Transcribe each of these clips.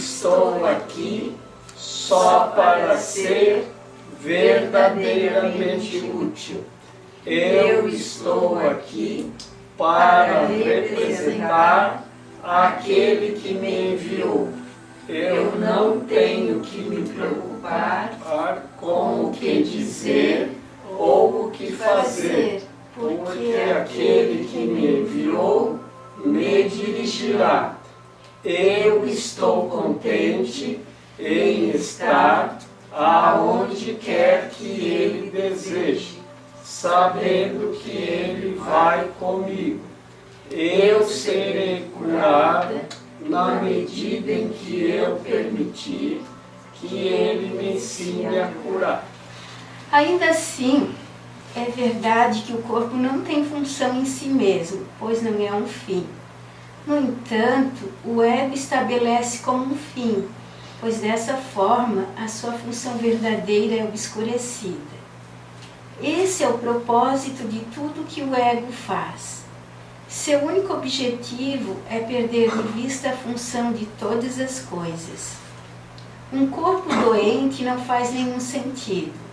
estou aqui só para ser verdadeiramente útil. Eu estou aqui para representar aquele que me enviou. Eu não tenho que me preocupar com o que dizer ou o que fazer, porque aquele que me enviou me dirigirá. Eu estou contente em estar aonde quer que Ele deseje, sabendo que Ele vai comigo. Eu serei curada na medida em que eu permitir que Ele me ensine a curar. Ainda assim, é verdade que o corpo não tem função em si mesmo, pois não é um fim. No entanto, o ego estabelece como um fim, pois dessa forma a sua função verdadeira é obscurecida. Esse é o propósito de tudo que o ego faz. Seu único objetivo é perder de vista a função de todas as coisas. Um corpo doente não faz nenhum sentido.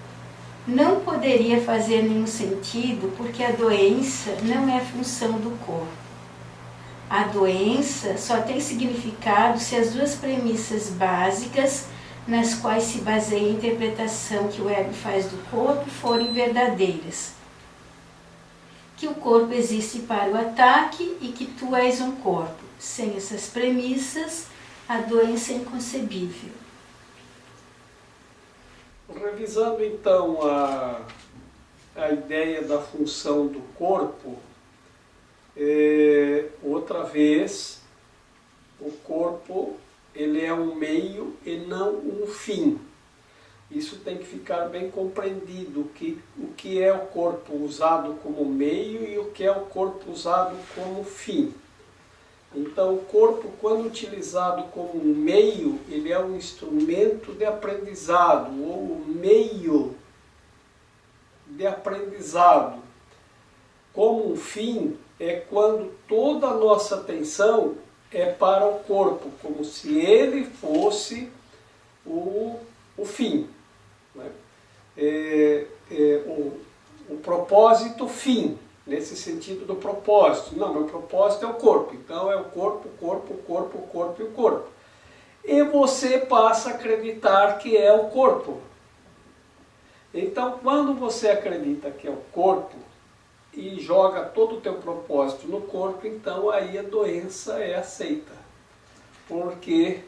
Não poderia fazer nenhum sentido porque a doença não é função do corpo. A doença só tem significado se as duas premissas básicas nas quais se baseia a interpretação que o ego faz do corpo forem verdadeiras. Que o corpo existe para o ataque e que tu és um corpo. Sem essas premissas, a doença é inconcebível. Revisando então a ideia da função do corpo, outra vez, o corpo ele é um meio e não um fim. Isso tem que ficar bem compreendido, o que é o corpo usado como meio e o que é o corpo usado como fim. Então, o corpo, quando utilizado como um meio, ele é um instrumento de aprendizado, ou um meio de aprendizado. Como um fim, é quando toda a nossa atenção é para o corpo, como se ele fosse o fim. Né? O propósito fim, nesse sentido do propósito. Não, meu propósito é o corpo. Então é o corpo, o corpo, o corpo, o corpo e o corpo. E você passa a acreditar que é o corpo. Então, quando você acredita que é o corpo e joga todo o teu propósito no corpo, então aí a doença é aceita. Porque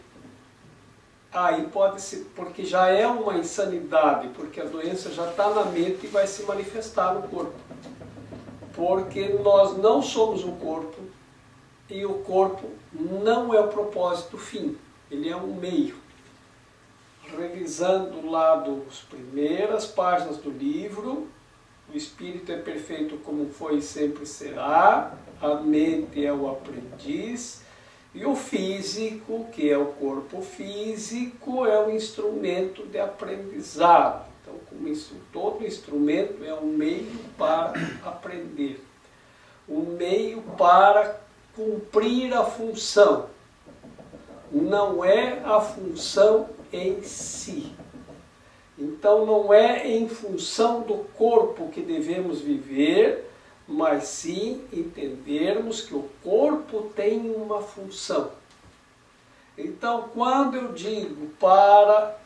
aí pode ser, porque já é uma insanidade, porque a doença já está na mente e vai se manifestar no corpo. Porque nós não somos um corpo e o corpo não é o propósito fim, ele é um meio. Revisando lá das primeiras páginas do livro, o espírito é perfeito como foi e sempre será, a mente é o aprendiz, e o físico, que é o corpo físico, é o instrumento de aprendizado. Então, como isso, todo instrumento é um meio para aprender, um meio para cumprir a função. Não é a função em si. Então, não é em função do corpo que devemos viver, mas sim entendermos que o corpo tem uma função. Então, quando eu digo para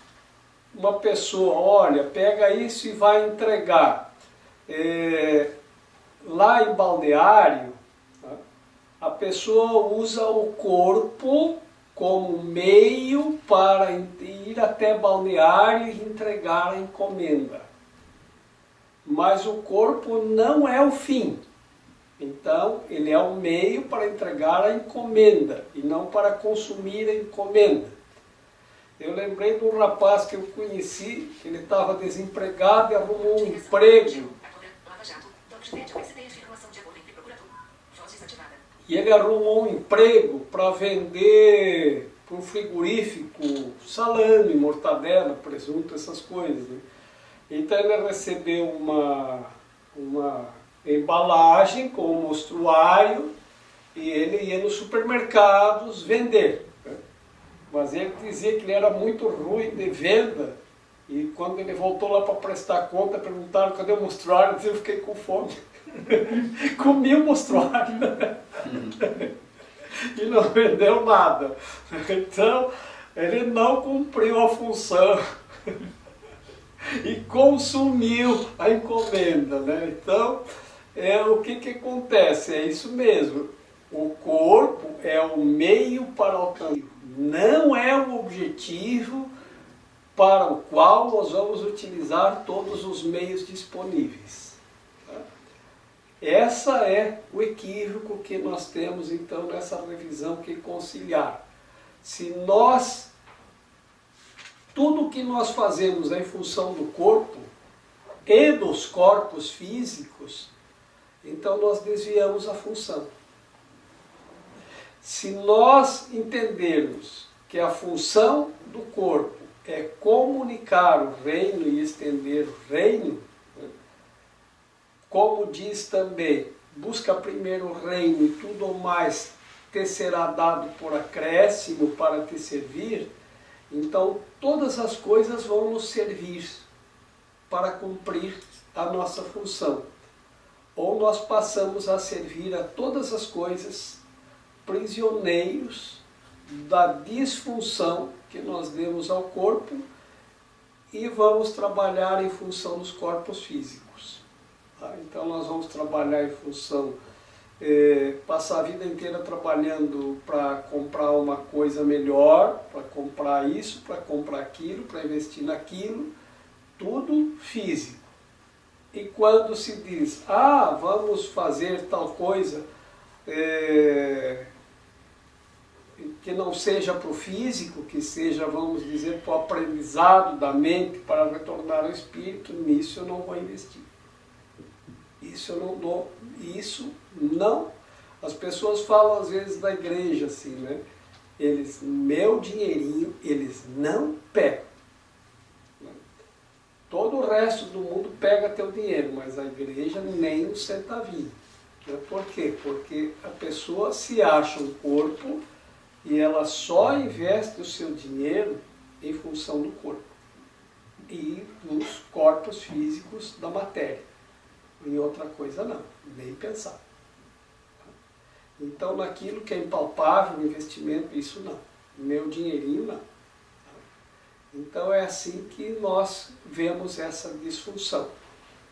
uma pessoa, olha, pega isso e vai entregar, lá em Balneário, a pessoa usa o corpo como meio para ir até Balneário e entregar a encomenda. Mas o corpo não é o fim. Então, ele é o meio para entregar a encomenda e não para consumir a encomenda. Eu lembrei de um rapaz que eu conheci, que ele estava desempregado e arrumou um emprego. E ele arrumou um emprego para vender para um frigorífico salame, mortadela, presunto, essas coisas. Né? Então ele recebeu uma embalagem com um mostruário e ele ia nos supermercados vender. Né? Mas ele dizia que ele era muito ruim de venda. E quando ele voltou lá para prestar conta, perguntaram cadê o mostruário, ele disse, eu fiquei com fome. Comi o mostruário. E não vendeu nada. Então, ele não cumpriu a função. E consumiu a encomenda, né? Então, o que acontece? É isso mesmo. O corpo é o meio para alcançar. Não é o objetivo para o qual nós vamos utilizar todos os meios disponíveis. Tá? Essa é o equívoco que nós temos então nessa revisão que conciliar. Se nós, tudo que nós fazemos é em função do corpo e dos corpos físicos, então nós desviamos a função. Se nós entendermos que a função do corpo é comunicar o reino e estender o reino, né? Como diz também, busca primeiro o reino e tudo o mais te será dado por acréscimo para te servir, então todas as coisas vão nos servir para cumprir a nossa função. Ou nós passamos a servir a todas as coisas prisioneiros da disfunção que nós demos ao corpo e vamos trabalhar em função dos corpos físicos. Tá? Então nós vamos trabalhar em função, passar a vida inteira trabalhando para comprar uma coisa melhor, para comprar isso, para comprar aquilo, para investir naquilo, tudo físico. E quando se diz, vamos fazer tal coisa, que não seja para o físico, que seja, vamos dizer, para o aprendizado da mente, para retornar ao espírito, nisso eu não vou investir. Isso eu não dou, isso não. As pessoas falam às vezes da igreja assim, né? Eles, meu dinheirinho, eles não pegam. Todo o resto do mundo pega teu dinheiro, mas a igreja nem um centavinho. Por quê? Porque a pessoa se acha um corpo e ela só investe o seu dinheiro em função do corpo e nos corpos físicos da matéria. Em outra coisa não, nem pensar. Então naquilo que é impalpável, investimento, isso não. Meu dinheirinho não. Então é assim que nós vemos essa disfunção.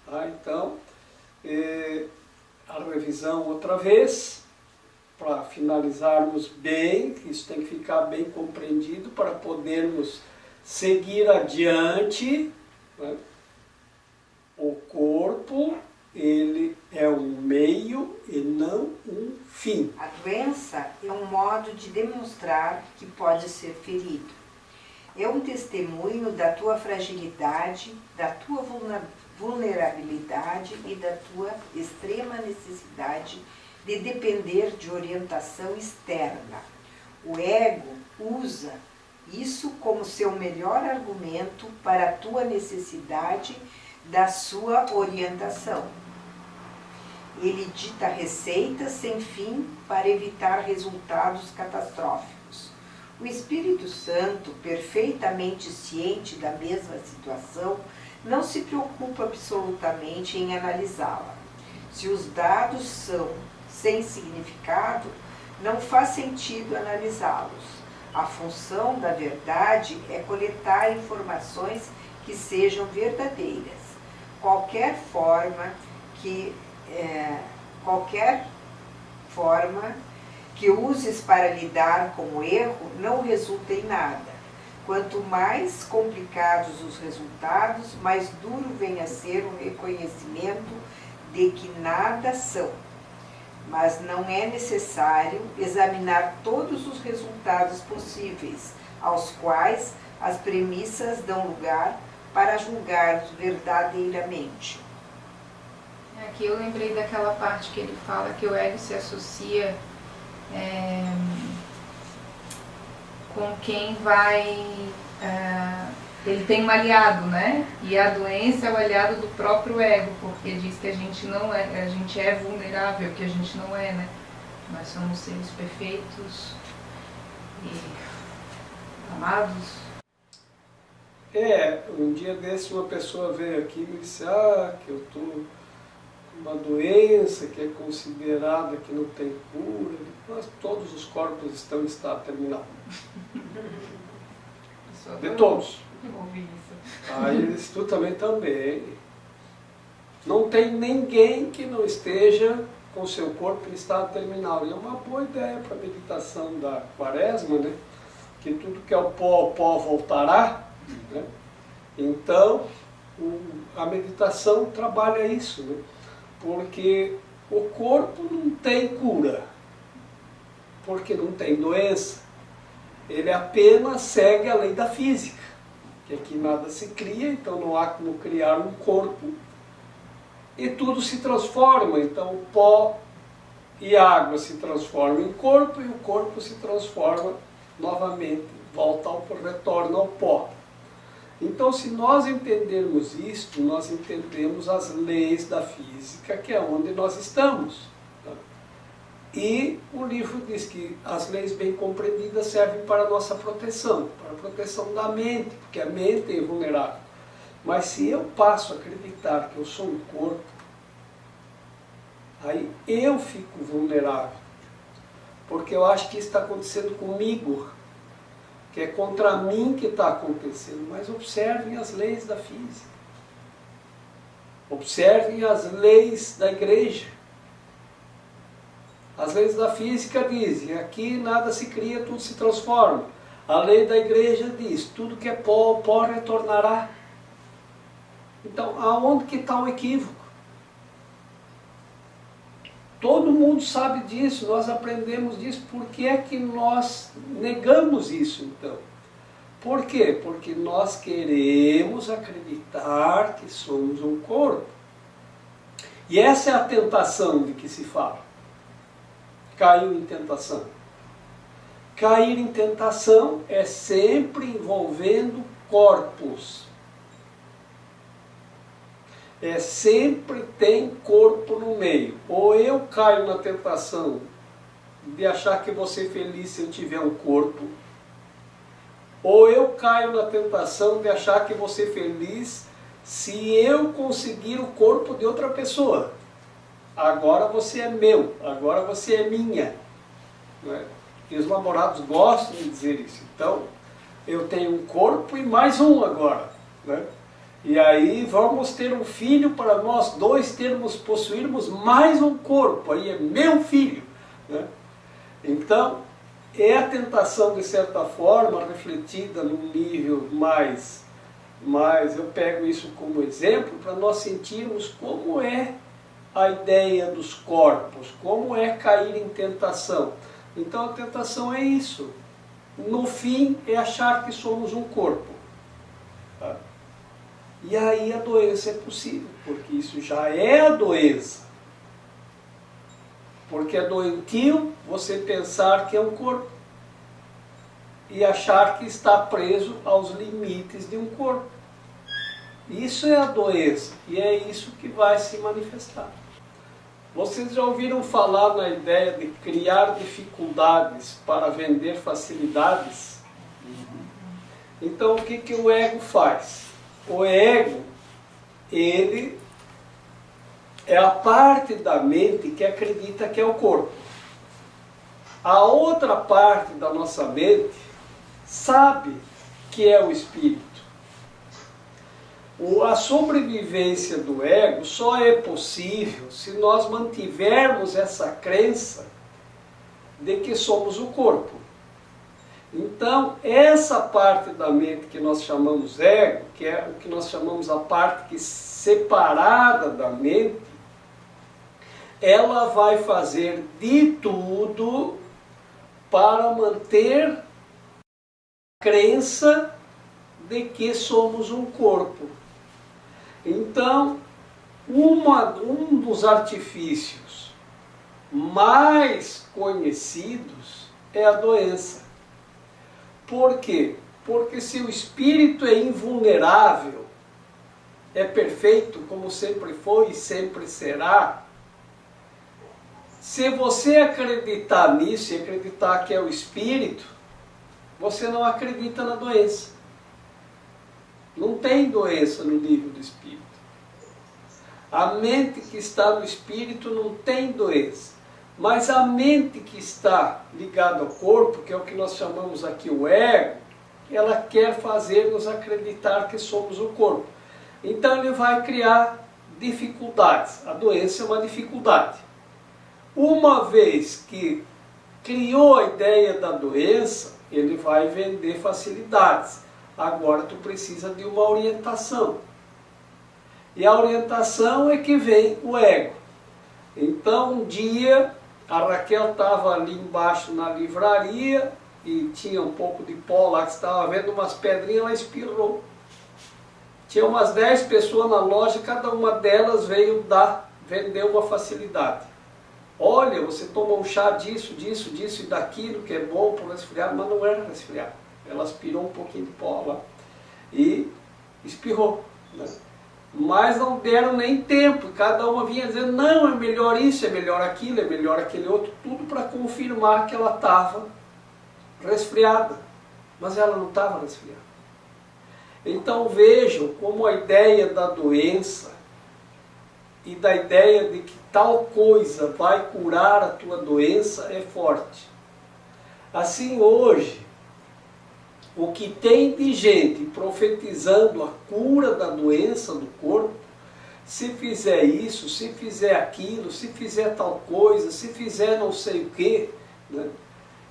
Tá? Então, a revisão outra vez, para finalizarmos bem, isso tem que ficar bem compreendido para podermos seguir adiante, né? O corpo, ele é um meio e não um fim. A doença é um modo de demonstrar que pode ser ferido. É um testemunho da tua fragilidade, da tua vulnerabilidade e da tua extrema necessidade de depender de orientação externa. O ego usa isso como seu melhor argumento para a tua necessidade da sua orientação. Ele dita receitas sem fim para evitar resultados catastróficos. O Espírito Santo, perfeitamente ciente da mesma situação, não se preocupa absolutamente em analisá-la. Se os dados são sem significado, não faz sentido analisá-los. A função da verdade é coletar informações que sejam verdadeiras. Qualquer forma que uses para lidar com o erro não resulta em nada. Quanto mais complicados os resultados, mais duro vem a ser o reconhecimento de que nada são. Mas não é necessário examinar todos os resultados possíveis, aos quais as premissas dão lugar para julgar verdadeiramente. Aqui eu lembrei daquela parte que ele fala que o ego se associa com quem vai... ele tem um aliado, né? E a doença é o aliado do próprio ego, porque diz que a gente não é, a gente é vulnerável, que a gente não é, né? Nós somos seres perfeitos e amados? Um dia desse uma pessoa veio aqui e me disse, que eu estou com uma doença que é considerada que não tem cura, mas todos os corpos estão em estado terminal. De todos. Ouvi isso. Aí ele disse, tu também. Não tem ninguém que não esteja com o seu corpo em estado terminal. E é uma boa ideia para a meditação da quaresma, né? Que tudo que é o pó voltará. Né? Então, a meditação trabalha isso, né? Porque o corpo não tem cura, porque não tem doença. Ele apenas segue a lei da física, que aqui nada se cria, então não há como criar um corpo, e tudo se transforma. Então o pó e a água se transformam em corpo, e o corpo se transforma novamente, retorna ao pó. Então, se nós entendermos isto, nós entendemos as leis da física, que é onde nós estamos. Tá? E o livro diz que as leis bem compreendidas servem para a nossa proteção, para a proteção da mente, porque a mente é invulnerável. Mas se eu passo a acreditar que eu sou um corpo, aí eu fico vulnerável, porque eu acho que isso está acontecendo comigo, que é contra mim que está acontecendo. Mas observem as leis da física. Observem as leis da igreja. As leis da física dizem, aqui nada se cria, tudo se transforma. A lei da igreja diz, tudo que é pó, o pó retornará. Então, aonde que está o equívoco? Todo mundo sabe disso, nós aprendemos disso. Por que é que nós negamos isso, então? Por quê? Porque nós queremos acreditar que somos um corpo. E essa é a tentação de que se fala. Caiu em tentação. Cair em tentação é sempre envolvendo corpos. Sempre tem corpo no meio. Ou eu caio na tentação de achar que vou ser feliz se eu tiver um corpo, ou eu caio na tentação de achar que vou ser feliz se eu conseguir o corpo de outra pessoa. Agora você é meu, agora você é minha. Né? E os namorados gostam de dizer isso. Então, eu tenho um corpo e mais um agora. Né? E aí vamos ter um filho para nós dois possuirmos mais um corpo. Aí é meu filho. Né? Então, é a tentação, de certa forma, refletida num nível mais... Mas eu pego isso como exemplo para nós sentirmos como é a ideia dos corpos, como é cair em tentação. Então a tentação é isso. No fim é achar que somos um corpo. Tá? E aí a doença é possível, porque isso já é a doença. Porque é doentio você pensar que é um corpo e achar que está preso aos limites de um corpo. Isso é a doença e é isso que vai se manifestar. Vocês já ouviram falar na ideia de criar dificuldades para vender facilidades? Então o que o ego faz? O ego, ele é a parte da mente que acredita que é o corpo. A outra parte da nossa mente sabe que é o espírito. A sobrevivência do ego só é possível se nós mantivermos essa crença de que somos o corpo. Então, essa parte da mente que nós chamamos ego, que é o que nós chamamos a parte que separada da mente, ela vai fazer de tudo para manter a crença de que somos um corpo. Então, um dos artifícios mais conhecidos é a doença. Por quê? Porque se o espírito é invulnerável, é perfeito como sempre foi e sempre será, se você acreditar nisso e acreditar que é o espírito, você não acredita na doença. Não tem doença no livro do Espírito. A mente que está no Espírito não tem doença. Mas a mente que está ligada ao corpo, que é o que nós chamamos aqui o ego, ela quer fazer-nos acreditar que somos o corpo. Então ele vai criar dificuldades. A doença é uma dificuldade. Uma vez que criou a ideia da doença, ele vai vender facilidades. Agora tu precisa de uma orientação. E a orientação é que vem o ego. Então um dia a Raquel estava ali embaixo na livraria e tinha um pouco de pó lá que estava vendo umas pedrinhas, ela espirrou. Tinha umas 10 pessoas na loja, cada uma delas veio vender uma facilidade. Olha, você toma um chá disso, disso, disso e daquilo que é bom para o resfriado, mas não era resfriado. Ela aspirou um pouquinho de pó lá e espirrou, né? Mas não deram nem tempo, cada uma vinha dizendo, não, é melhor isso, é melhor aquilo, é melhor aquele outro, tudo para confirmar que ela estava resfriada, mas ela não estava resfriada. Então vejam como a ideia da doença e da ideia de que tal coisa vai curar a tua doença é forte. Assim hoje, o que tem de gente profetizando a cura da doença do corpo, se fizer isso, se fizer aquilo, se fizer tal coisa, se fizer não sei o quê, né?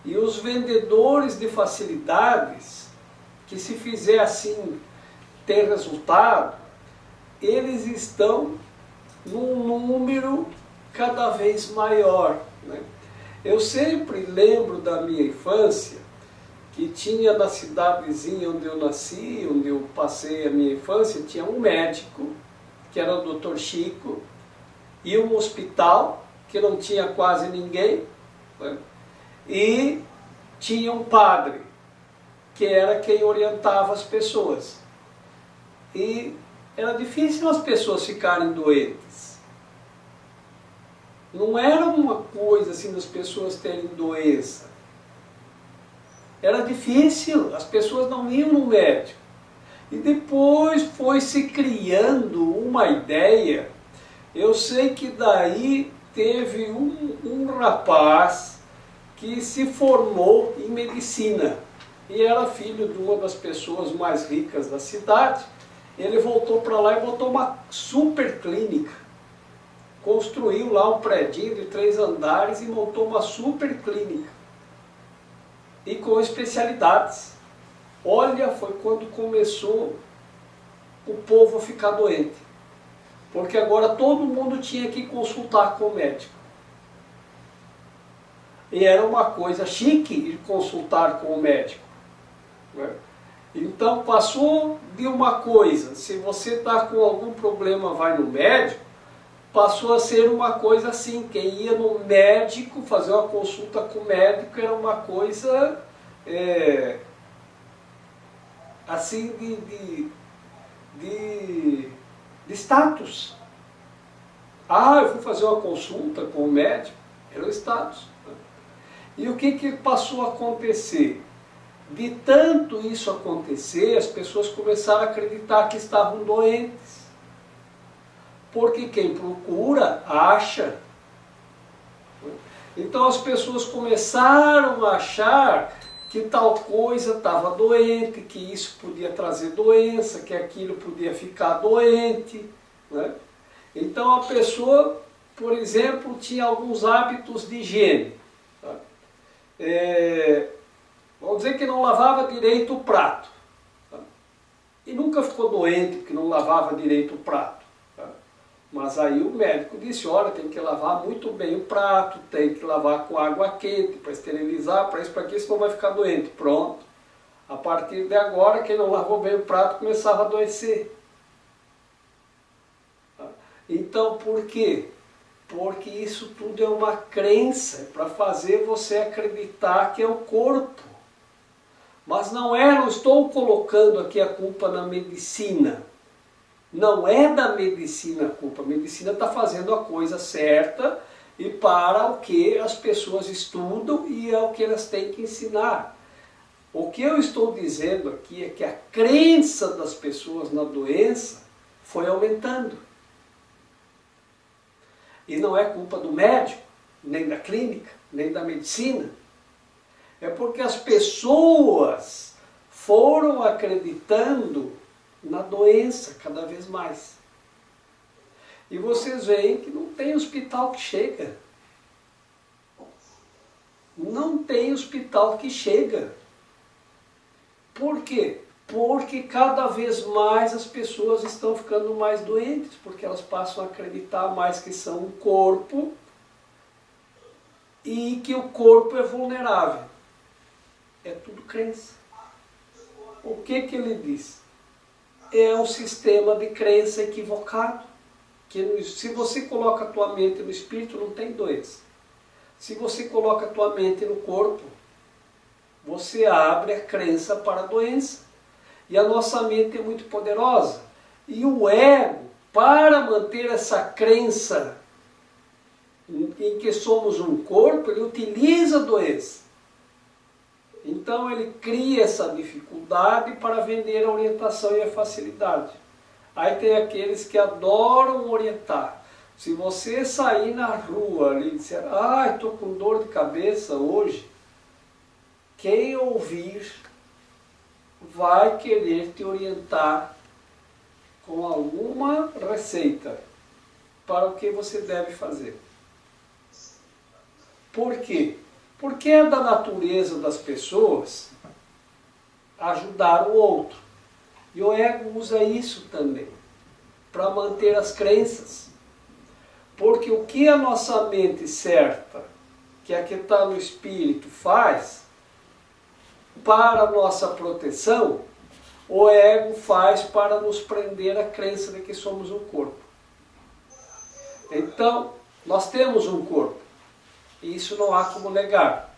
E os vendedores de facilidades, que se fizer assim tem resultado, eles estão num número cada vez maior, né? Eu sempre lembro da minha infância, que tinha na cidadezinha onde eu nasci, onde eu passei a minha infância, tinha um médico, que era o Dr. Chico, e um hospital, que não tinha quase ninguém, né? E tinha um padre, que era quem orientava as pessoas. E era difícil as pessoas ficarem doentes. Não era uma coisa assim das pessoas terem doença. Era difícil, as pessoas não iam no médico. E depois foi se criando uma ideia. Eu sei que daí teve um rapaz que se formou em medicina. E era filho de uma das pessoas mais ricas da cidade. Ele voltou para lá e botou uma super clínica. Construiu lá um prédio de 3 andares e montou uma super clínica. E com especialidades. Olha, foi quando começou o povo a ficar doente. Porque agora todo mundo tinha que consultar com o médico. E era uma coisa chique de consultar com o médico, né? Então passou de uma coisa, se você está com algum problema vai no médico, passou a ser uma coisa assim, quem ia no médico, fazer uma consulta com o médico era uma coisa assim de status. Ah, eu fui fazer uma consulta com o médico, era o status. E o que passou a acontecer? De tanto isso acontecer, as pessoas começaram a acreditar que estavam doentes. Porque quem procura, acha. Então as pessoas começaram a achar que tal coisa estava doente, que isso podia trazer doença, que aquilo podia ficar doente, né? Então a pessoa, por exemplo, tinha alguns hábitos de higiene. Tá? Vamos dizer que não lavava direito o prato. Tá? E nunca ficou doente porque não lavava direito o prato. Tá? Mas aí o médico disse, olha, tem que lavar muito bem o prato, tem que lavar com água quente para esterilizar, para isso, para aquilo, senão vai ficar doente. Pronto. A partir de agora, quem não lavou bem o prato começava a adoecer. Tá? Então, por quê? Porque isso tudo é uma crença, para fazer você acreditar que é o corpo. Mas não estou colocando aqui a culpa na medicina. Não é da medicina a culpa. A medicina está fazendo a coisa certa e para o que as pessoas estudam e é o que elas têm que ensinar. O que eu estou dizendo aqui é que a crença das pessoas na doença foi aumentando. E não é culpa do médico, nem da clínica, nem da medicina. É porque as pessoas foram acreditando na doença cada vez mais. E vocês veem que não tem hospital que chega. Não tem hospital que chega. Por quê? Porque cada vez mais as pessoas estão ficando mais doentes, porque elas passam a acreditar mais que são um corpo e que o corpo é vulnerável. É tudo crença. O que ele diz? É um sistema de crença equivocado. Que se você coloca a tua mente no espírito, não tem doença. Se você coloca a tua mente no corpo, você abre a crença para a doença. E a nossa mente é muito poderosa. E o ego, para manter essa crença em que somos um corpo, ele utiliza a doença. Então ele cria essa dificuldade para vender a orientação e a facilidade. Aí tem aqueles que adoram orientar. Se você sair na rua ali e disser, estou com dor de cabeça hoje, quem ouvir vai querer te orientar com alguma receita para o que você deve fazer. Por quê? Porque é da natureza das pessoas ajudar o outro. E o ego usa isso também, para manter as crenças. Porque o que a nossa mente certa, que é a que está no espírito, faz, para a nossa proteção, o ego faz para nos prender a crença de que somos um corpo. Então, nós temos um corpo. Isso não há como negar.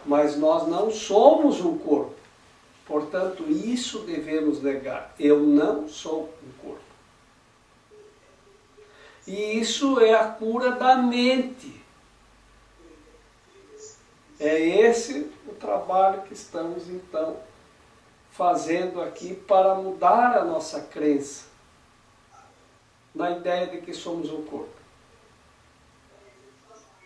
Mas nós não somos um corpo. Portanto, isso devemos negar. Eu não sou um corpo. E isso é a cura da mente. É esse o trabalho que estamos, então, fazendo aqui para mudar a nossa crença na ideia de que somos um corpo.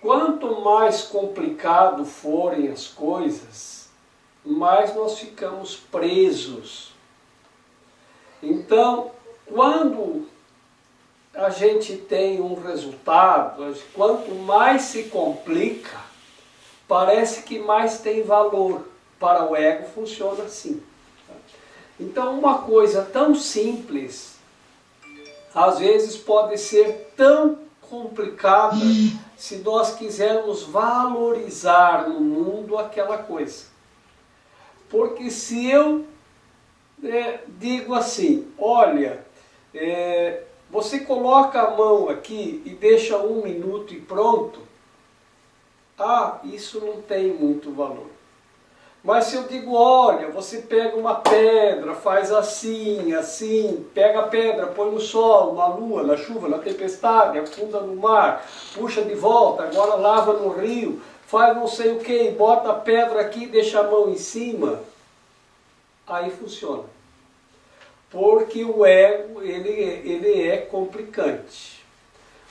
Quanto mais complicado forem as coisas, mais nós ficamos presos. Então, quando a gente tem um resultado, quanto mais se complica, parece que mais tem valor. Para o ego funciona assim. Então, uma coisa tão simples, às vezes pode ser tão complicada se nós quisermos valorizar no mundo aquela coisa. Porque se eu digo assim, olha, você coloca a mão aqui e deixa 1 minuto e pronto, isso não tem muito valor. Mas se eu digo, olha, você pega uma pedra, faz assim, assim, pega a pedra, põe no sol, na lua, na chuva, na tempestade, afunda no mar, puxa de volta, agora lava no rio, faz não sei o que, bota a pedra aqui, deixa a mão em cima, aí funciona. Porque o ego, ele é complicante.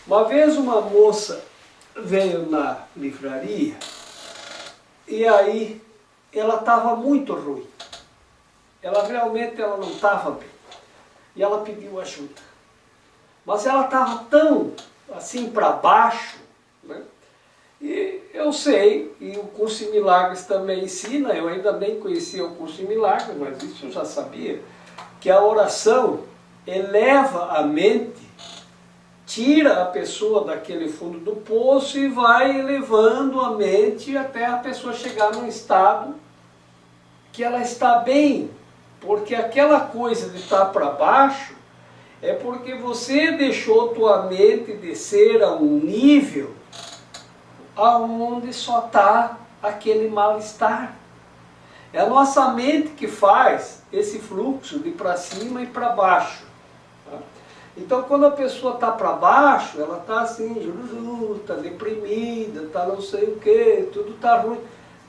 Uma vez uma moça veio na livraria e aí ela estava muito ruim. Ela realmente não estava bem. E ela pediu ajuda. Mas ela estava tão assim para baixo, né? E eu sei, e o Curso em Milagres também ensina, eu ainda nem conhecia o Curso em Milagres, mas isso eu já sabia, que a oração eleva a mente, tira a pessoa daquele fundo do poço e vai elevando a mente até a pessoa chegar num estado que ela está bem, porque aquela coisa de estar para baixo é porque você deixou tua mente descer a um nível aonde só está aquele mal-estar. É a nossa mente que faz esse fluxo de para cima e para baixo. Tá? Então, quando a pessoa está para baixo, ela está assim, está deprimida, está não sei o que, tudo está ruim.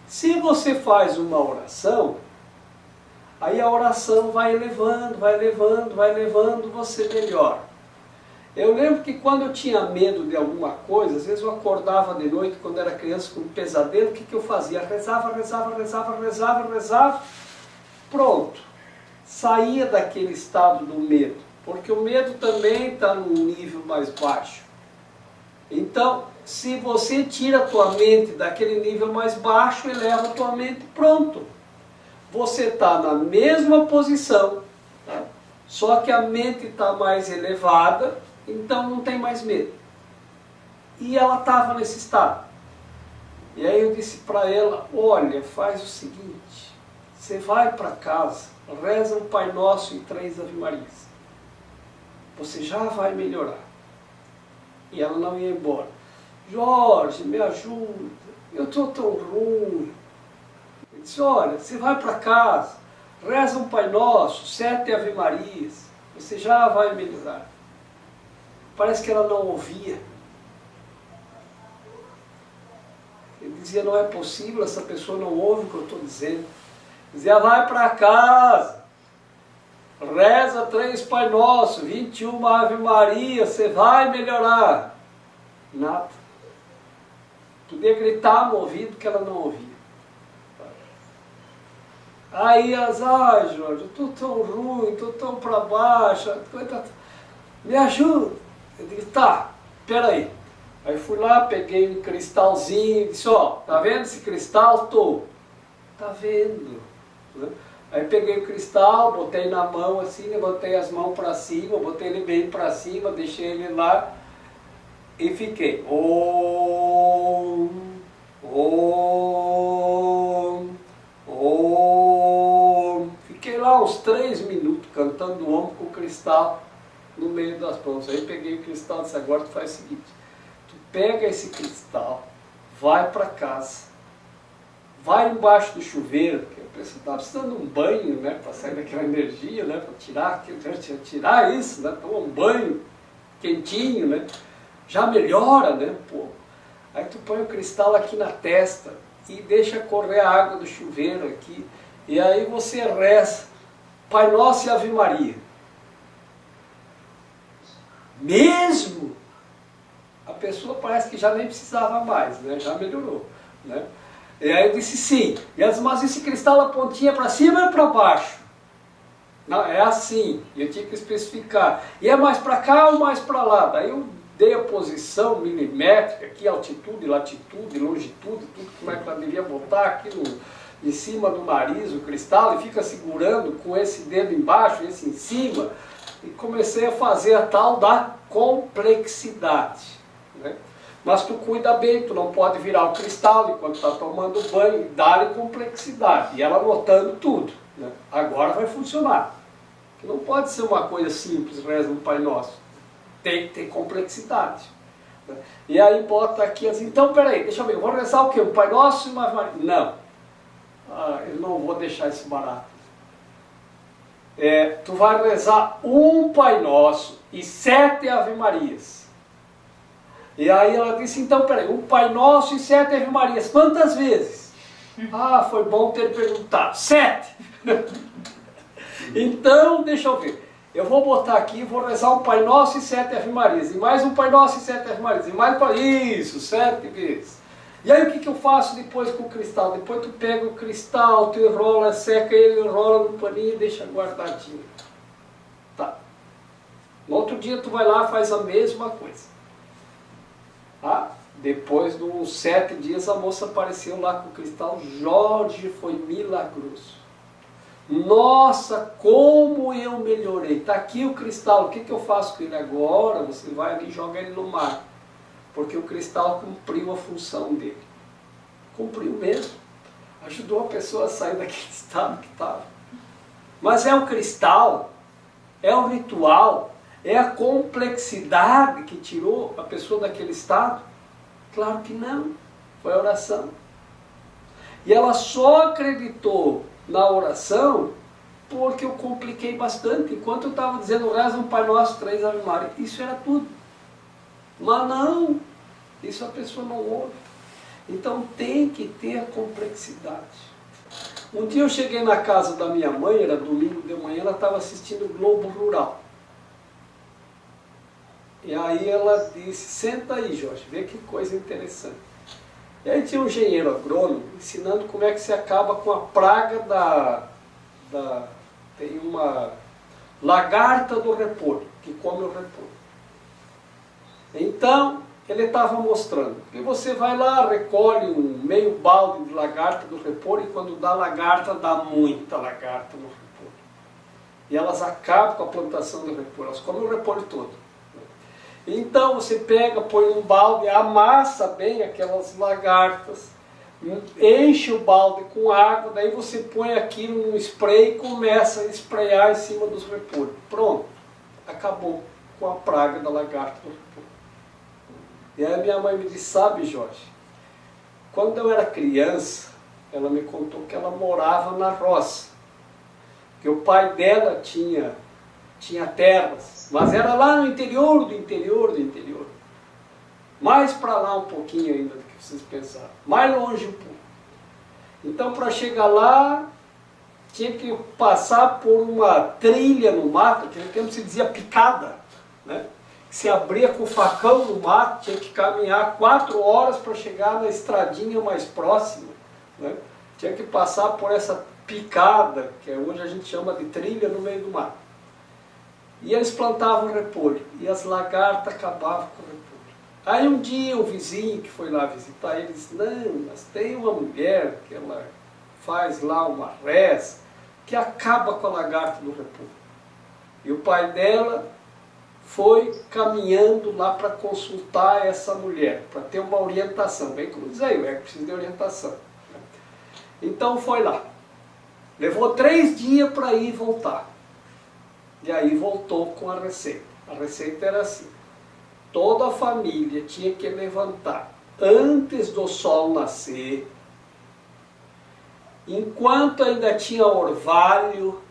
Se você faz uma oração, Aí a oração vai elevando, vai elevando, vai elevando, você melhora. Eu lembro que quando eu tinha medo de alguma coisa, às vezes eu acordava de noite, quando era criança, com um pesadelo, o que eu fazia? Rezava, rezava, rezava, rezava, rezava, pronto. Saía daquele estado do medo, porque o medo também está num nível mais baixo. Então, se você tira a tua mente daquele nível mais baixo, eleva a tua mente, pronto. Você está na mesma posição, tá? Só que a mente está mais elevada, então não tem mais medo. E ela estava nesse estado. E aí eu disse para ela, olha, faz o seguinte, você vai para casa, reza um Pai Nosso e 3 Ave Marias. Você já vai melhorar. E ela não ia embora. Jorge, me ajuda, eu estou tão ruim. Eu disse, olha, você vai para casa, reza um Pai Nosso, 7 Ave Marias, você já vai melhorar. Parece que ela não ouvia. Ele dizia, não é possível, essa pessoa não ouve o que eu estou dizendo. Dizia, vai para casa, reza 3 Pai Nosso, 21 Ave Maria, você vai melhorar. Nada. Podia gritar no ouvido que ela não ouvia. Aí as, Jorge, eu estou tão ruim, estou tão para baixo, me ajuda. Eu digo, tá, peraí. Aí fui lá, peguei um cristalzinho, disse, ó, tá vendo esse cristal? Tô. Tá vendo? Né? Aí peguei o cristal, botei na mão assim, levantei as mãos para cima, botei ele bem para cima, deixei ele lá e fiquei. Om, om, om. Fiquei lá uns 3 minutos cantando Om com o cristal no meio das mãos. Aí peguei o cristal e disse, agora tu faz o seguinte, tu pega esse cristal, vai para casa, vai embaixo do chuveiro, porque a pessoa está precisando de um banho, né, para sair daquela energia, né, para tirar isso, né, tomar um banho quentinho, né, já melhora, né, um pouco. Aí tu põe o cristal aqui na testa e deixa correr a água do chuveiro aqui, e aí você reza Pai Nosso e Ave Maria. Mesmo a pessoa parece que já nem precisava mais, né? Já melhorou, né? E aí eu disse sim, mas esse cristal a pontinha para cima ou para baixo? Não, é assim, eu tinha que especificar. E é mais para cá ou mais para lá? Daí eu dei a posição milimétrica, aqui altitude, latitude, longitude, tudo como é que ela devia botar aqui em cima do nariz o cristal e fica segurando com esse dedo embaixo, esse em cima. E comecei a fazer a tal da complexidade, né? Mas tu cuida bem, tu não pode virar o cristal enquanto está tomando banho, dá-lhe complexidade, e ela anotando tudo, né? Agora vai funcionar. Que não pode ser uma coisa simples, reza um Pai Nosso, tem que ter complexidade, né? E aí bota aqui assim, então peraí, deixa eu ver, eu vou rezar o quê? Um Pai Nosso e uma Ave Maria? Não, eu não vou deixar isso barato. Tu vai rezar um Pai Nosso e 7 Ave Marias. E aí ela disse, então peraí, um Pai Nosso e 7 Ave Marias, quantas vezes? Ah, foi bom ter perguntado, 7. Então, deixa eu ver, eu vou botar aqui, vou rezar um Pai Nosso e 7 Ave Marias, e mais um Pai Nosso e 7 Ave Marias, e mais para isso, 7 vezes. E aí o que eu faço depois com o cristal? Depois tu pega o cristal, tu enrola, seca ele, enrola no paninho e deixa guardadinho. Tá. No outro dia tu vai lá e faz a mesma coisa. Tá? Depois de uns 7 dias a moça apareceu lá com o cristal. Jorge, foi milagroso. Nossa, como eu melhorei. Tá aqui o cristal, o que eu faço com ele agora? Você vai ali e joga ele no mar. Porque o cristal cumpriu a função dele. Cumpriu mesmo. Ajudou a pessoa a sair daquele estado que estava. Mas é o cristal, é o ritual, é a complexidade que tirou a pessoa daquele estado? Claro que não. Foi a oração. E ela só acreditou na oração porque eu compliquei bastante. Enquanto eu estava dizendo, reza um Pai Nosso, 3 Ave Maria, isso era tudo. Mas não, isso a pessoa não ouve. Então tem que ter a complexidade. Um dia eu cheguei na casa da minha mãe, era domingo de manhã, ela estava assistindo o Globo Rural. E aí ela disse, senta aí, Jorge, vê que coisa interessante. E aí tinha um engenheiro agrônomo ensinando como é que se acaba com a praga tem uma lagarta do repolho, que come o repolho. Então, ele estava mostrando que você vai lá, recolhe um meio balde de lagarta do repolho e quando dá lagarta, dá muita lagarta no repolho. E elas acabam com a plantação do repolho, elas comem o repolho todo. Então você pega, põe um balde, amassa bem aquelas lagartas, enche o balde com água, daí você põe aquilo num spray e começa a espraiar em cima dos repolhos. Pronto, acabou com a praga da lagarta do repolho. E aí a minha mãe me disse, sabe, Jorge, quando eu era criança, ela me contou que ela morava na roça, que o pai dela tinha terras, mas era lá no interior do interior do interior. Mais para lá um pouquinho ainda do que vocês pensaram. Mais longe um pouco. Então para chegar lá, tinha que passar por uma trilha no mato, que naquele tempo se dizia picada, né? Se abria com o facão no mato, tinha que caminhar 4 horas para chegar na estradinha mais próxima, né? Tinha que passar por essa picada, que hoje a gente chama de trilha no meio do mato. E eles plantavam repolho, e as lagartas acabavam com o repolho. Aí um dia o vizinho que foi lá visitar ele disse, não, mas tem uma mulher que ela faz lá uma reza que acaba com a lagarta do repolho. E o pai dela foi caminhando lá para consultar essa mulher, para ter uma orientação. Bem como diz aí, é que precisa de orientação. Então foi lá. Levou 3 dias para ir e voltar. E aí voltou com a receita. A receita era assim. Toda a família tinha que levantar antes do sol nascer, enquanto ainda tinha orvalho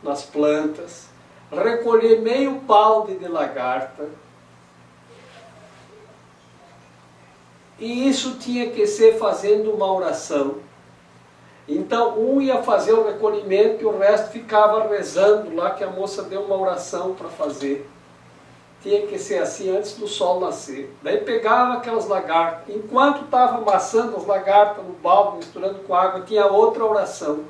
nas plantas, recolher meio balde de lagarta, e isso tinha que ser fazendo uma oração. Então um ia fazer o recolhimento e o resto ficava rezando lá, que a moça deu uma oração para fazer. Tinha que ser assim antes do sol nascer. Daí pegava aquelas lagartas, enquanto estava amassando as lagartas no balde, misturando com água, tinha outra oração.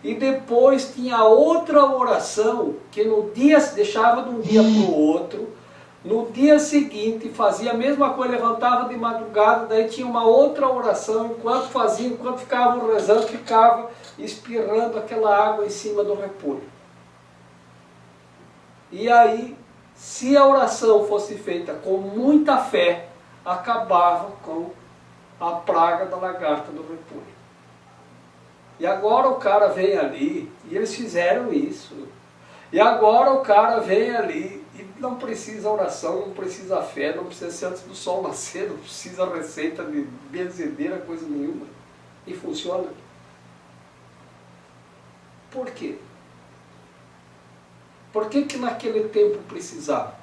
E depois tinha outra oração, que no dia se deixava de um dia para o outro. No dia seguinte fazia a mesma coisa, levantava de madrugada, daí tinha uma outra oração, enquanto ficavam rezando, ficava espirrando aquela água em cima do repolho. E aí, se a oração fosse feita com muita fé, acabava com a praga da lagarta do repolho. E agora o cara vem ali, e eles fizeram isso. E agora o cara vem ali, e não precisa oração, não precisa fé, não precisa ser antes do sol nascer, não precisa receita de benzedeira, coisa nenhuma. E funciona. Por quê? Por que que naquele tempo precisava?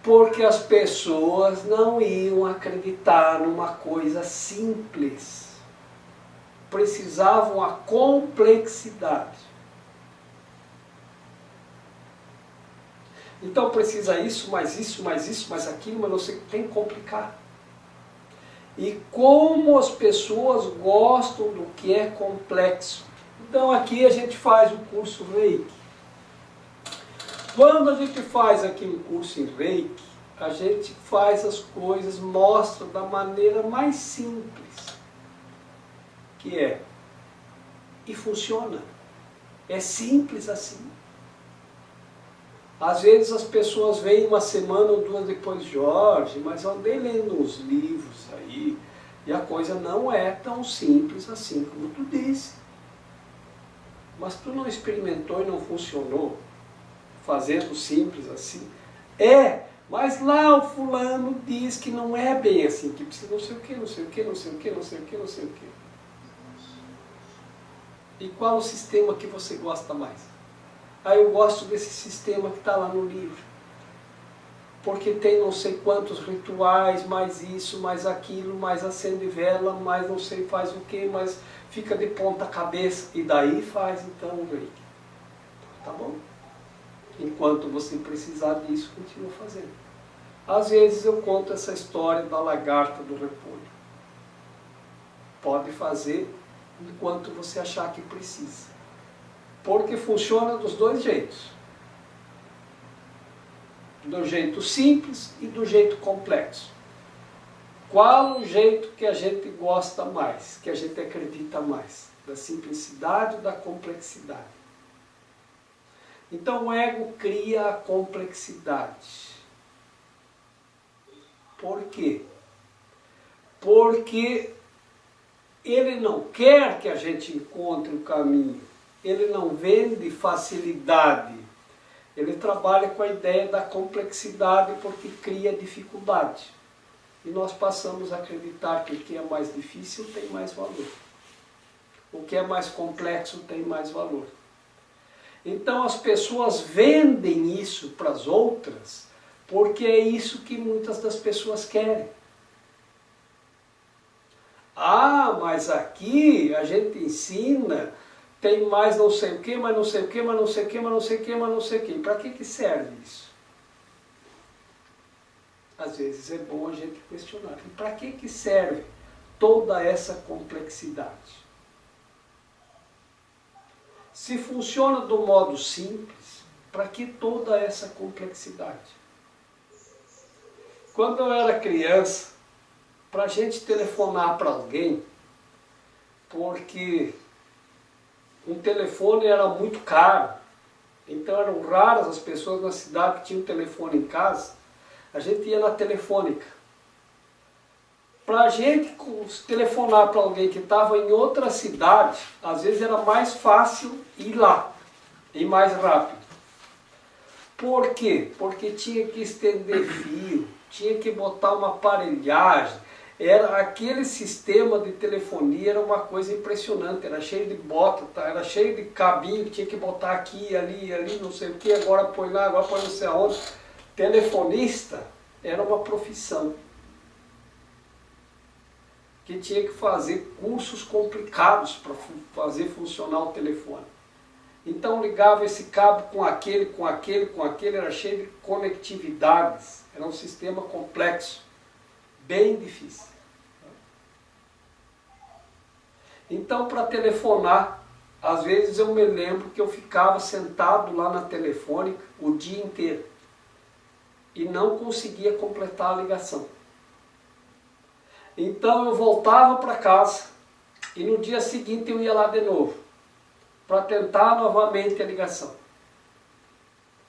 Porque as pessoas não iam acreditar numa coisa simples. Precisavam a complexidade. Então precisa isso, mais isso, mais isso, mais aquilo, mas você tem que complicar. E como as pessoas gostam do que é complexo. Então aqui a gente faz o curso Reiki. Quando a gente faz aqui um curso em Reiki, a gente faz as coisas, mostra da maneira mais simples. Que é. E funciona. É simples assim. Às vezes as pessoas vêm 1 semana ou 2 depois, Jorge, mas eu andei lendo uns livros aí, e a coisa não é tão simples assim como tu disse. Mas tu não experimentou e não funcionou, fazendo simples assim? Mas lá o fulano diz que não é bem assim, que precisa não sei o que, não sei o que, não sei o que, não sei o que, não sei o que. E qual o sistema que você gosta mais? Eu gosto desse sistema que está lá no livro. porque tem não sei quantos rituais, mais isso, mais aquilo, mais acende vela, mais não sei faz o que, mas fica de ponta cabeça, e daí faz então o reiki. Tá bom? Enquanto você precisar disso, continua fazendo. Às vezes eu conto essa história da lagarta do repolho. Pode fazer enquanto você achar que precisa. Porque funciona dos dois jeitos. Do jeito simples e do jeito complexo. Qual o jeito que a gente gosta mais, que a gente acredita mais? Da simplicidade ou da complexidade? Então o ego cria a complexidade. Por quê? Porque ele não quer que a gente encontre o caminho. Ele não vende facilidade. Ele trabalha com a ideia da complexidade porque cria dificuldade. E nós passamos a acreditar que o que é mais difícil tem mais valor. O que é mais complexo tem mais valor. Então as pessoas vendem isso para as outras porque é isso que muitas das pessoas querem. Ah, mas aqui a gente ensina, tem mais não sei o que, mas não sei o que, mas não sei o que, mas não sei o que, mas não sei o que. Para que serve isso? Às vezes é bom a gente questionar. E para que serve toda essa complexidade? Se funciona do modo simples, para que toda essa complexidade? Quando eu era criança, para a gente telefonar para alguém, porque um telefone era muito caro, então eram raras as pessoas na cidade que tinham telefone em casa, a gente ia na telefônica. Para a gente telefonar para alguém que estava em outra cidade, às vezes era mais fácil ir lá, e mais rápido. Por quê? Porque tinha que estender fio, tinha que botar uma aparelhagem. Era aquele sistema de telefonia, era uma coisa impressionante, era cheio de bota, tá? Era cheio de cabinho, tinha que botar aqui, ali, não sei o que, agora põe lá, agora põe não sei aonde. Telefonista era uma profissão que tinha que fazer cursos complicados para fazer funcionar o telefone. Então ligava esse cabo com aquele, era cheio de conectividades, era um sistema complexo, bem difícil. Então para telefonar, às vezes eu me lembro que eu ficava sentado lá na telefônica o dia inteiro e não conseguia completar a ligação. Então eu voltava para casa e no dia seguinte eu ia lá de novo para tentar novamente a ligação.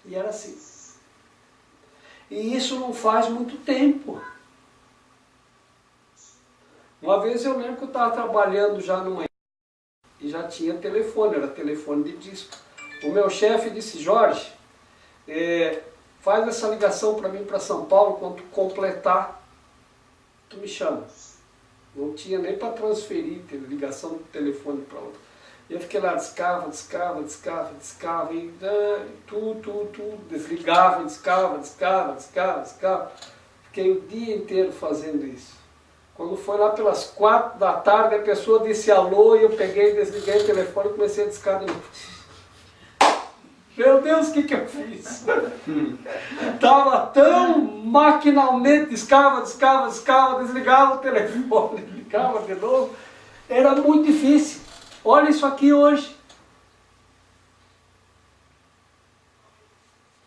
E era assim. E isso não faz muito tempo. Uma vez eu lembro que eu estava trabalhando já numa e já tinha telefone, era telefone de disco. O meu chefe disse, Jorge, faz essa ligação para mim para São Paulo, quando tu completar, tu me chama. Não tinha nem para transferir ligação do telefone para outro. Eu fiquei lá, descava, e tudo, desligava, descava. Fiquei o dia inteiro fazendo isso. Quando foi lá pelas 4 da tarde, a pessoa disse alô, e eu peguei, desliguei o telefone e comecei a discar de novo. Meu Deus, o que eu fiz? Estava tão maquinalmente, descava, desligava o telefone, ligava de novo. Era muito difícil. Olha isso aqui hoje.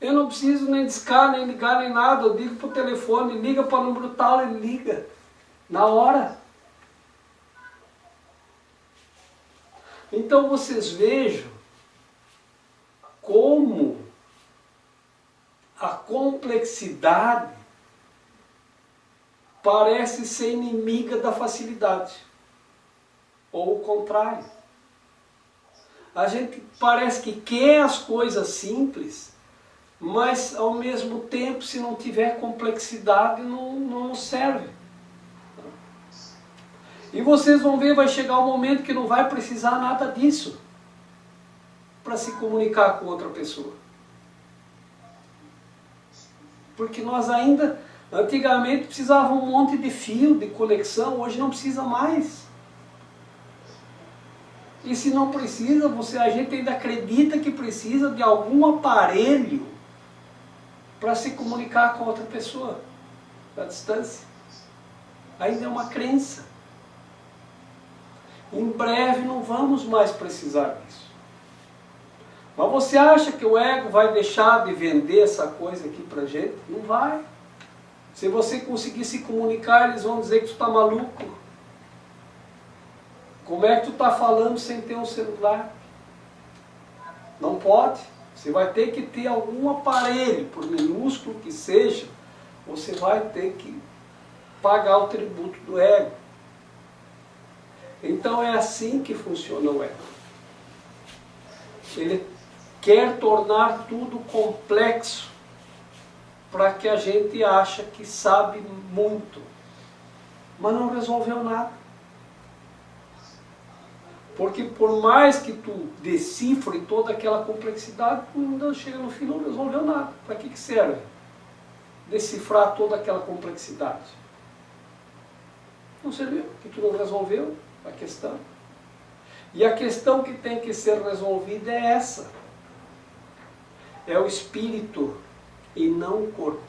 Eu não preciso nem discar, nem ligar, nem nada. Eu digo para o telefone, liga para o número tal, ele liga. Na hora. Então vocês vejam como a complexidade parece ser inimiga da facilidade. Ou o contrário. A gente parece que quer as coisas simples, mas ao mesmo tempo, se não tiver complexidade, não serve. E vocês vão ver, vai chegar um momento que não vai precisar nada disso para se comunicar com outra pessoa. Porque nós ainda, antigamente, precisava um monte de fio, de conexão, hoje não precisa mais. E se não precisa, a gente ainda acredita que precisa de algum aparelho para se comunicar com outra pessoa, à distância. Ainda é uma crença. Em breve não vamos mais precisar disso. Mas você acha que o ego vai deixar de vender essa coisa aqui pra gente? Não vai. Se você conseguir se comunicar, eles vão dizer que tu está maluco. Como é que tu está falando sem ter um celular? Não pode. Você vai ter que ter algum aparelho, por minúsculo que seja, você vai ter que pagar o tributo do ego. Então é assim que funciona o ego. Ele quer tornar tudo complexo para que a gente ache que sabe muito, mas não resolveu nada. Porque por mais que tu decifre toda aquela complexidade, tu ainda chega no fim e não resolveu nada. Para que serve decifrar toda aquela complexidade? Não serviu, que tu não resolveu a questão. E a questão que tem que ser resolvida é essa. É o espírito e não o corpo.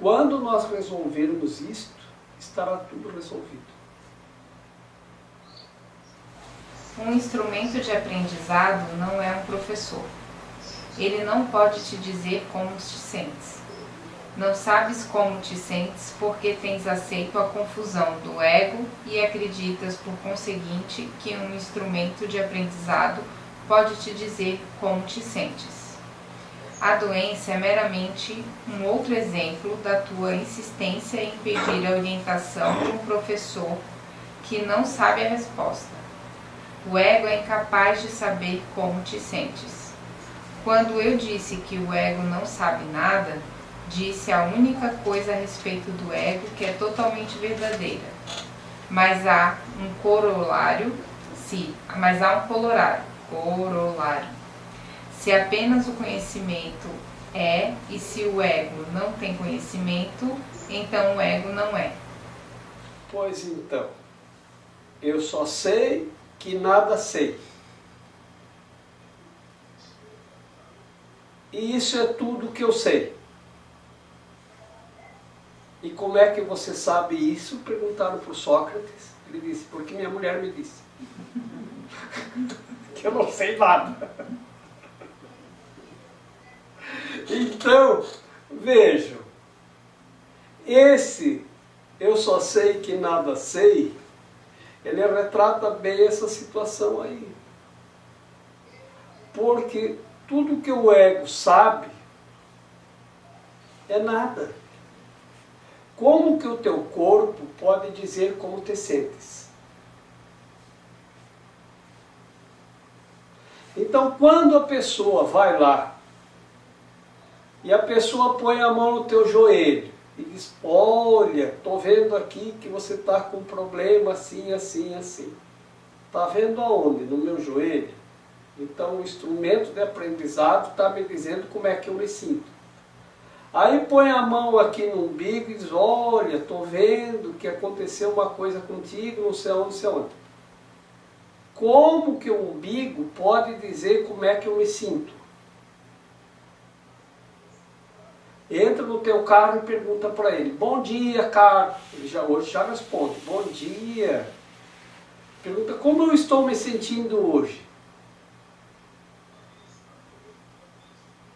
Quando nós resolvermos isto, estará tudo resolvido. Um instrumento de aprendizado não é um professor. Ele não pode te dizer como te sentes. Não sabes como te sentes porque tens aceito a confusão do ego e acreditas, por conseguinte, que um instrumento de aprendizado pode te dizer como te sentes. A doença é meramente um outro exemplo da tua insistência em pedir a orientação de um professor que não sabe a resposta. O ego é incapaz de saber como te sentes. Quando eu disse que o ego não sabe nada, disse a única coisa a respeito do ego que é totalmente verdadeira. Mas há um corolário, corolário. Se apenas o conhecimento é, e se o ego não tem conhecimento, então o ego não é. Pois então, eu só sei que nada sei. E isso é tudo que eu sei. E como é que você sabe isso? Perguntaram para o Sócrates. Ele disse, porque minha mulher me disse. Que eu não sei nada. Então, vejam, esse eu só sei que nada sei, ele retrata bem essa situação aí. Porque tudo que o ego sabe é nada. Como que o teu corpo pode dizer como te sentes? Então, quando a pessoa vai lá e a pessoa põe a mão no teu joelho e diz, olha, estou vendo aqui que você está com um problema assim, assim, assim. Está vendo aonde? No meu joelho? Então o instrumento de aprendizado está me dizendo como é que eu me sinto. Aí põe a mão aqui no umbigo e diz, olha, estou vendo que aconteceu uma coisa contigo, não sei onde, não sei onde. Como que o umbigo pode dizer como é que eu me sinto? Entra no teu carro e pergunta para ele, bom dia, Carlos. Ele hoje já responde, bom dia. Pergunta, como eu estou me sentindo hoje?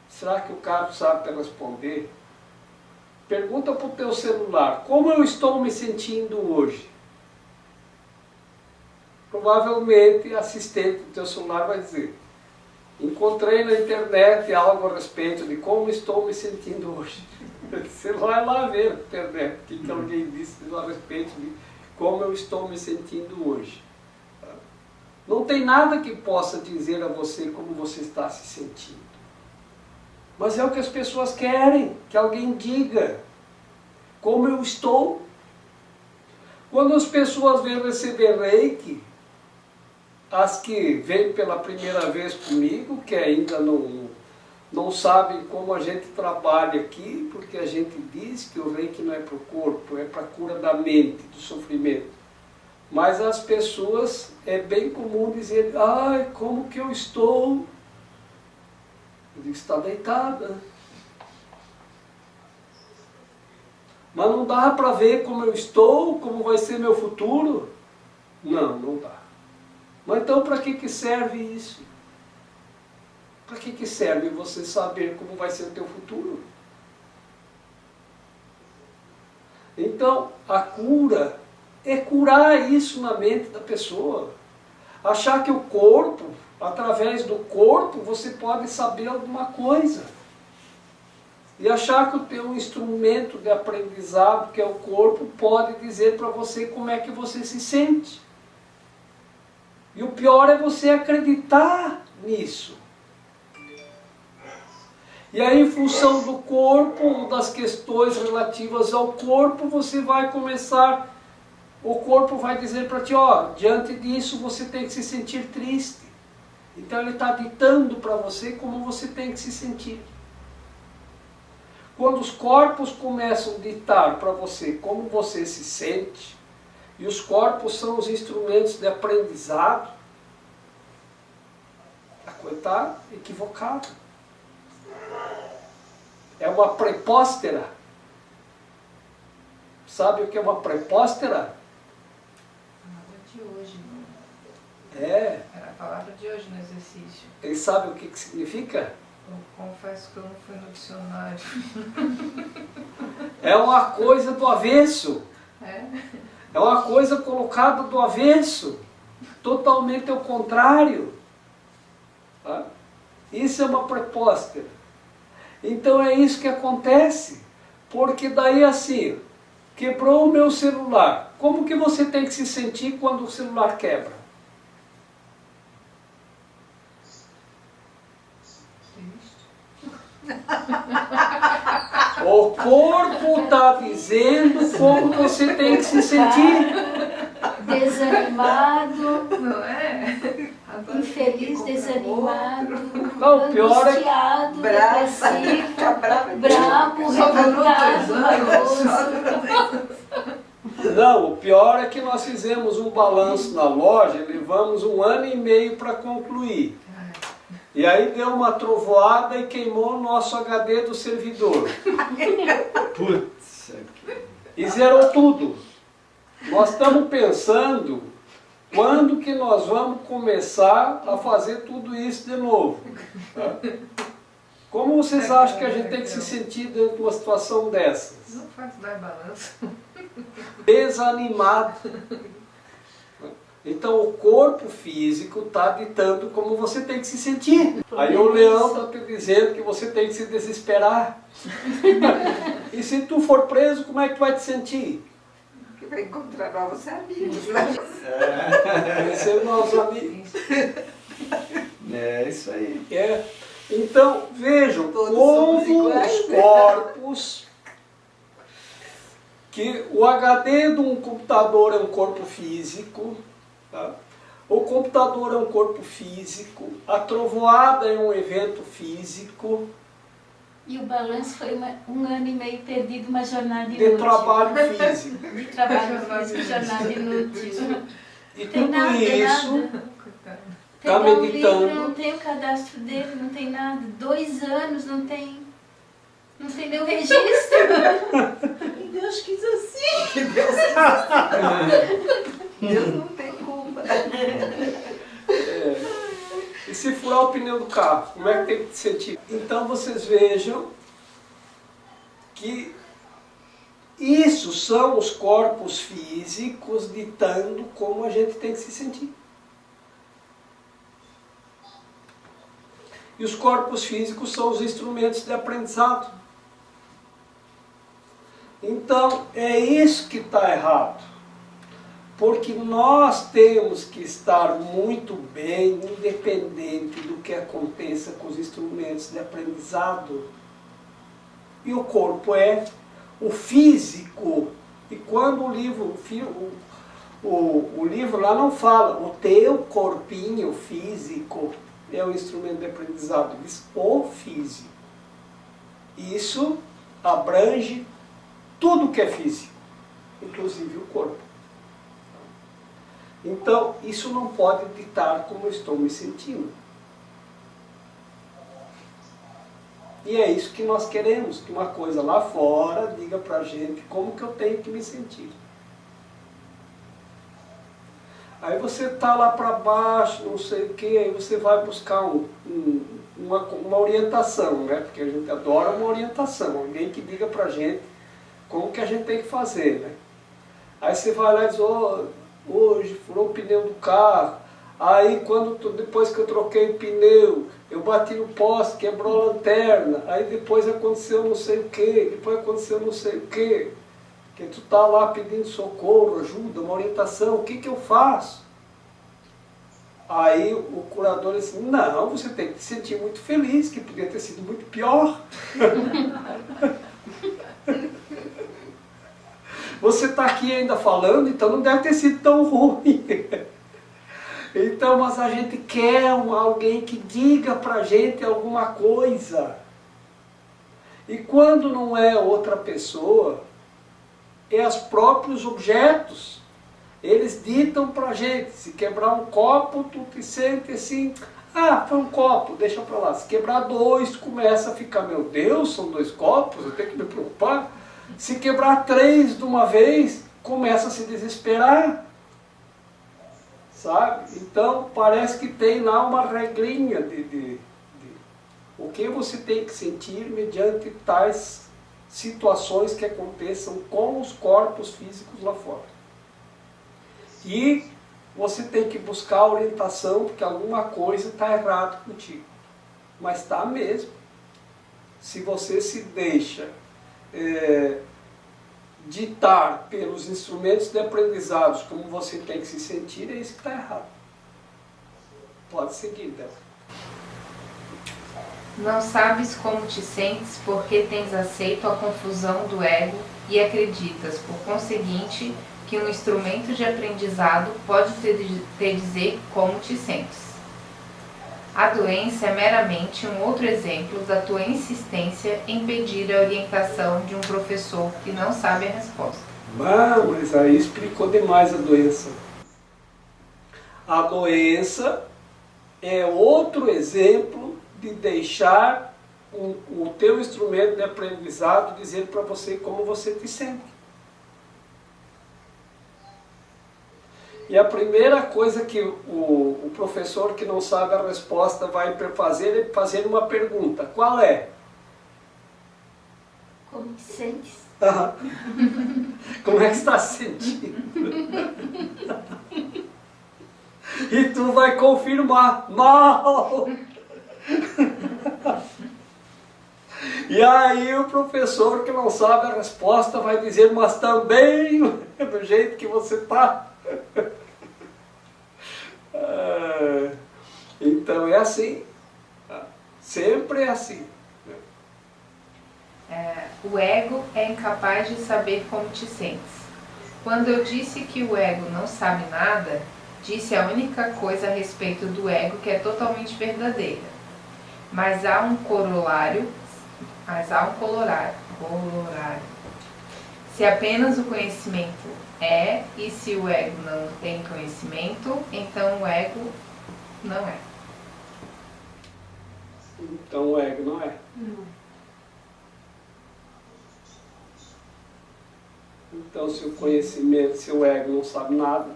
Será que o Carlos sabe te responder? Pergunta para o teu celular, como eu estou me sentindo hoje? Provavelmente a assistente do teu celular vai dizer, encontrei na internet algo a respeito de como estou me sentindo hoje. Você vai lá ver na internet o que alguém disse a respeito de como eu estou me sentindo hoje. Não tem nada que possa dizer a você como você está se sentindo. Mas é o que as pessoas querem, que alguém diga como eu estou. Quando as pessoas vêm receber reiki, as que vêm pela primeira vez comigo, que ainda não sabem como a gente trabalha aqui, porque a gente diz que o reiki não é para o corpo, é para a cura da mente, do sofrimento. Mas as pessoas, é bem comum dizer, ai, como que eu estou? Eu digo, está deitada. Mas não dá para ver como eu estou, como vai ser meu futuro? Não, não dá. Mas então para que serve isso? Para que serve você saber como vai ser o teu futuro? Então, a cura é curar isso na mente da pessoa. Achar que o corpo, através do corpo, você pode saber alguma coisa. E achar que o teu instrumento de aprendizado, que é o corpo, pode dizer para você como é que você se sente. E o pior é você acreditar nisso. E aí, em função do corpo, das questões relativas ao corpo, você vai começar, o corpo vai dizer para ti, ó, diante disso você tem que se sentir triste. Então ele está ditando para você como você tem que se sentir. Quando os corpos começam a ditar para você como você se sente, e os corpos são os instrumentos de aprendizado, a coisa está equivocada. É uma prepóstera. Sabe o que é uma prepóstera? Palavra de hoje, né? É. Era a palavra de hoje no exercício. Ele sabe o que significa? Eu confesso que eu não fui no dicionário. É uma coisa do avesso. É uma coisa colocada do avesso. Totalmente ao contrário. Tá? Isso é uma prepóstera. Então é isso que acontece. Porque daí assim, quebrou o meu celular. Como que você tem que se sentir quando o celular quebra? O corpo está dizendo como você tem que se sentir. Desanimado, Não é? infeliz, desanimado, Não, o pior é que- angustiado, Brava, depressivo, fica brava. bravo, Só durou revoltado, 2 anos. raivoso. Não, o pior é que nós fizemos um balanço na loja, levamos 1 ano e meio para concluir. E aí deu uma trovoada e queimou o nosso HD do servidor. Putz. E zerou tudo. Nós estamos pensando quando que nós vamos começar a fazer tudo isso de novo. Tá? Como vocês acham que a gente tem que se sentir dentro de uma situação dessas? Não faz mais balanço. Desanimado. Então o corpo físico está ditando como você tem que se sentir. Aí o leão está te dizendo que você tem que se desesperar. E se tu for preso, como é que tu vai te sentir? Que vai encontrar novos amigos, né? Conhecer novos amigos. É isso aí. É. Então vejam Todos somos como iguais, os né? corpos, que o HD de um computador é um corpo físico, tá? O computador é um corpo físico, a trovoada é um evento físico E o balanço foi 1 ano e meio perdido, uma jornada de inútil. trabalho físico. De trabalho físico, jornada inútil. E Tem tudo nada, isso nada. Tá Pegar o meditando. livro, não tem o cadastro dele, não tem nada. 2 anos, não tem meu registro. E Deus quis assim. Que Deus Deus não tem culpa. E se furar o pneu do carro, como é que tem que se sentir? Então vocês vejam que isso são os corpos físicos ditando como a gente tem que se sentir. E os corpos físicos são os instrumentos de aprendizado. Então é isso que está errado. Porque nós temos que estar muito bem, independente do que aconteça com os instrumentos de aprendizado. E o corpo é o físico. E quando o livro lá não fala, o teu corpinho físico. é o instrumento de aprendizado? Diz o físico. Isso abrange tudo que é físico, inclusive o corpo. Então, isso não pode ditar como eu estou me sentindo. E é isso que nós queremos, que uma coisa lá fora diga pra gente como que eu tenho que me sentir. Aí você está lá para baixo, não sei o que, aí você vai buscar uma orientação, né? Porque a gente adora uma orientação, alguém que diga pra gente como que a gente tem que fazer, né? Aí você vai lá e diz, hoje furou o pneu do carro, aí depois que eu troquei o pneu, eu bati no poste, quebrou a lanterna, aí depois aconteceu não sei o que, depois aconteceu não sei o que tu está lá pedindo socorro, ajuda, uma orientação, o que eu faço? Aí o curador disse, não, você tem que se sentir muito feliz, que podia ter sido muito pior. Você está aqui ainda falando, então não deve ter sido tão ruim. Então, mas a gente quer alguém que diga pra gente alguma coisa. E quando não é outra pessoa, é os próprios objetos. Eles ditam pra gente, se quebrar um copo, tu te sente assim, foi um copo, deixa pra lá. Se quebrar 2, tu começa a ficar, meu Deus, são 2 copos, eu tenho que me preocupar. Se quebrar 3 de uma vez, começa a se desesperar. Sabe? Então, parece que tem lá uma regrinha de o que você tem que sentir mediante tais situações que aconteçam com os corpos físicos lá fora. E você tem que buscar orientação, porque alguma coisa está errada contigo. Mas está mesmo. Se você se deixa ditar pelos instrumentos de aprendizados como você tem que se sentir, é isso que está errado. Pode seguir, Débora. Não sabes como te sentes porque tens aceito a confusão do ego e acreditas, por conseguinte, que um instrumento de aprendizado pode te dizer como te sentes. A doença é meramente um outro exemplo da tua insistência em pedir a orientação de um professor que não sabe a resposta. Mas aí explicou demais a doença. A doença é outro exemplo de deixar o teu instrumento de aprendizado dizer para você como você te sente. E a primeira coisa que o professor que não sabe a resposta vai fazer é fazer uma pergunta. Qual é? Como te sentes? Como é que está se sentindo? E tu vai confirmar. Mal! E aí o professor que não sabe a resposta vai dizer, mas também do jeito que você está. Então é assim, sempre é assim. O ego é incapaz de saber como te sentes. Quando eu disse que o ego não sabe nada, disse a única coisa a respeito do ego que é totalmente verdadeira. Mas há um corolário. Se apenas o conhecimento é, e se o ego não tem conhecimento, então o ego não é. Então o ego não é. Não. Então se o conhecimento, se o ego não sabe nada,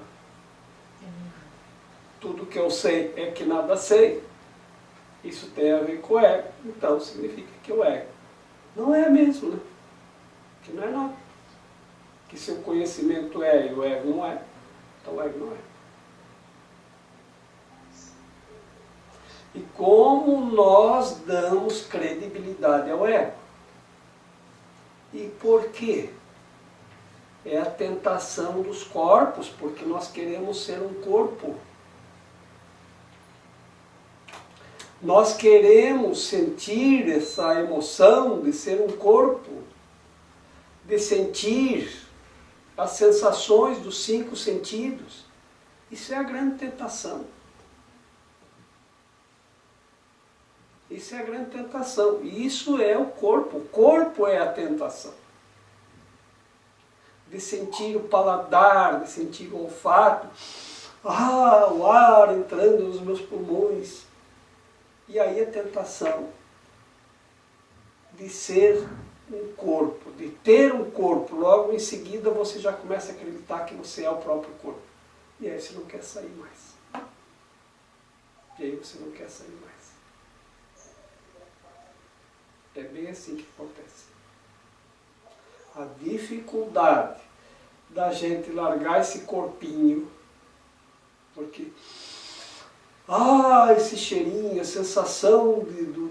tudo que eu sei é que nada sei, isso tem a ver com o ego, então significa que o ego não é mesmo, né? Que não é nada. Que se o conhecimento é e o ego não é, então o ego não é. E como nós damos credibilidade ao ego? E por quê? É a tentação dos corpos, porque nós queremos ser um corpo. Nós queremos sentir essa emoção de ser um corpo, de sentir as sensações dos 5 sentidos. Isso é a grande tentação. Isso é a grande tentação. E isso é o corpo. O corpo é a tentação. De sentir o paladar, de sentir o olfato. Ah, o ar entrando nos meus pulmões. E aí a tentação de ser um corpo, de ter um corpo. Logo em seguida você já começa a acreditar que você é o próprio corpo. E aí você não quer sair mais. E aí você não quer sair mais. É bem assim que acontece. A dificuldade da gente largar esse corpinho, porque esse cheirinho, a sensação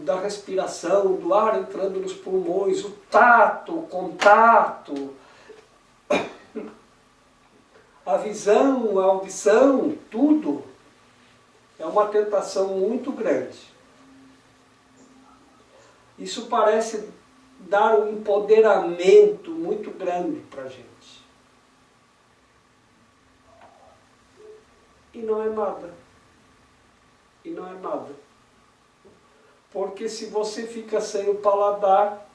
da respiração, do ar entrando nos pulmões, o tato, o contato, a visão, a audição, tudo é uma tentação muito grande. Isso parece dar um empoderamento muito grande para a gente. E não é nada. E não é nada. Porque se você fica sem o paladar,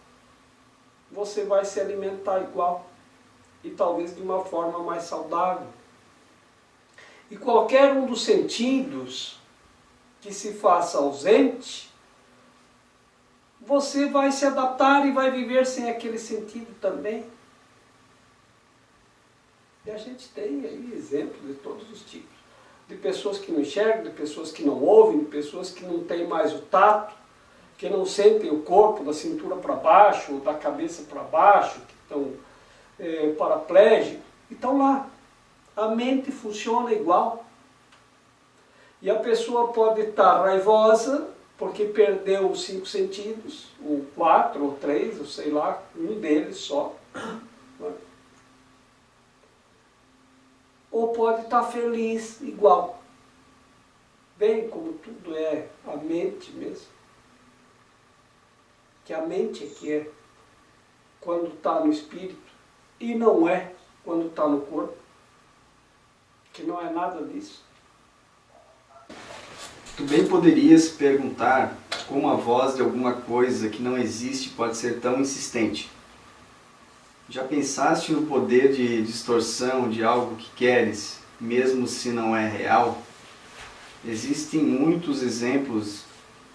você vai se alimentar igual. E talvez de uma forma mais saudável. E qualquer um dos sentidos que se faça ausente, você vai se adaptar e vai viver sem aquele sentido também. E a gente tem aí exemplos de todos os tipos. De pessoas que não enxergam, de pessoas que não ouvem, de pessoas que não têm mais o tato, que não sentem o corpo da cintura para baixo, ou da cabeça para baixo, que estão paraplégicos, e estão lá. A mente funciona igual. E a pessoa pode estar raivosa, porque perdeu os 5 sentidos, ou 4, ou 3, ou sei lá, um deles só. Ou pode estar feliz igual. Bem como tudo é a mente mesmo. Que a mente é que é quando está no espírito, e não é quando está no corpo. Que não é nada disso. Tu bem poderias perguntar como a voz de alguma coisa que não existe pode ser tão insistente. Já pensaste no poder de distorção de algo que queres, mesmo se não é real? Existem muitos exemplos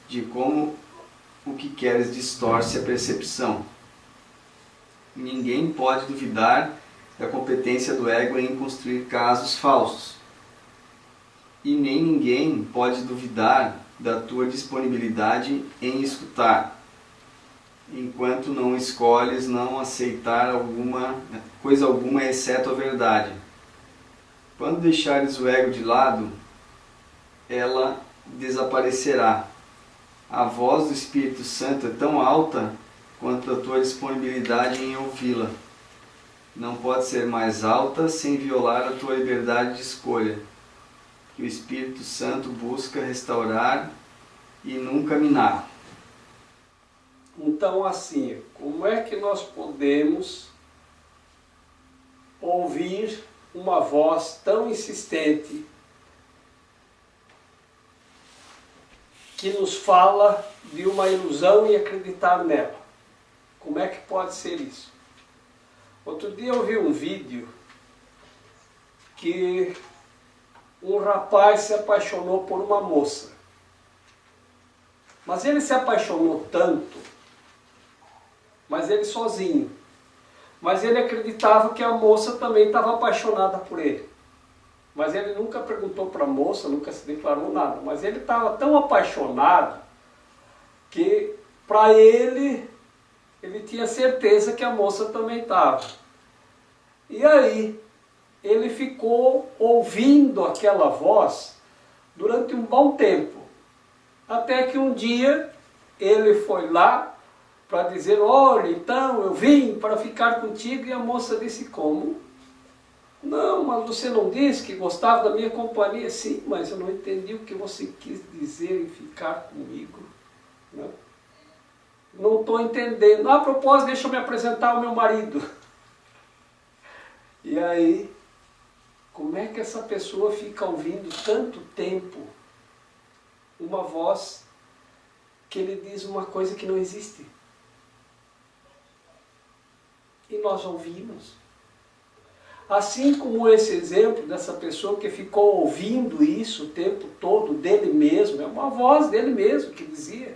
de como o que queres distorce a percepção. Ninguém pode duvidar da competência do ego em construir casos falsos. E nem ninguém pode duvidar da tua disponibilidade em escutar, enquanto não escolhes não aceitar coisa alguma exceto a verdade. Quando deixares o ego de lado, ela desaparecerá. A voz do Espírito Santo é tão alta quanto a tua disponibilidade em ouvi-la. Não pode ser mais alta sem violar a tua liberdade de escolha, que o Espírito Santo busca restaurar e nunca minar. Então, assim, como é que nós podemos ouvir uma voz tão insistente que nos fala de uma ilusão e acreditar nela? Como é que pode ser isso? Outro dia eu vi um vídeo que um rapaz se apaixonou por uma moça. Mas ele se apaixonou tanto, mas ele sozinho. Mas ele acreditava que a moça também estava apaixonada por ele. Mas ele nunca perguntou para a moça, nunca se declarou nada. Mas ele estava tão apaixonado que para ele tinha certeza que a moça também estava. E aí ele ficou ouvindo aquela voz durante um bom tempo. Até que um dia ele foi lá para dizer: olha, então eu vim para ficar contigo. E a moça disse: como? Não, mas você não disse que gostava da minha companhia? Sim, mas eu não entendi o que você quis dizer em ficar comigo. Não estou entendendo. A propósito, deixa eu me apresentar ao meu marido. E aí, como é que essa pessoa fica ouvindo tanto tempo uma voz que ele diz uma coisa que não existe. E nós ouvimos. Assim como esse exemplo dessa pessoa que ficou ouvindo isso o tempo todo dele mesmo, é uma voz dele mesmo que dizia.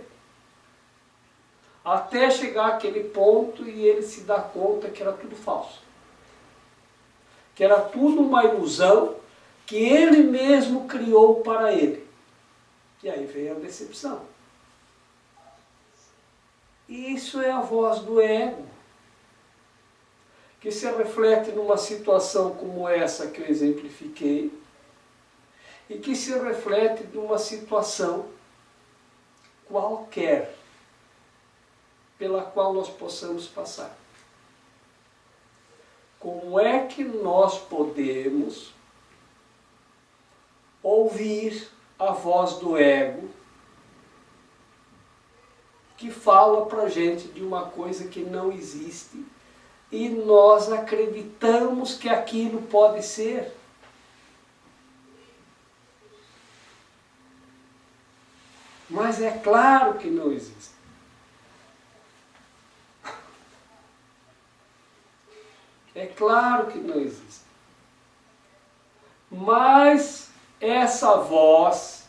Até chegar àquele ponto e ele se dá conta que era tudo falso. Que era tudo uma ilusão que ele mesmo criou para ele. E aí veio a decepção. E isso é a voz do ego, que se reflete numa situação como essa que eu exemplifiquei, e que se reflete numa situação qualquer pela qual nós possamos passar. Como é que nós podemos ouvir a voz do ego que fala para a gente de uma coisa que não existe e nós acreditamos que aquilo pode ser? Mas é claro que não existe. É claro que não existe. Mas essa voz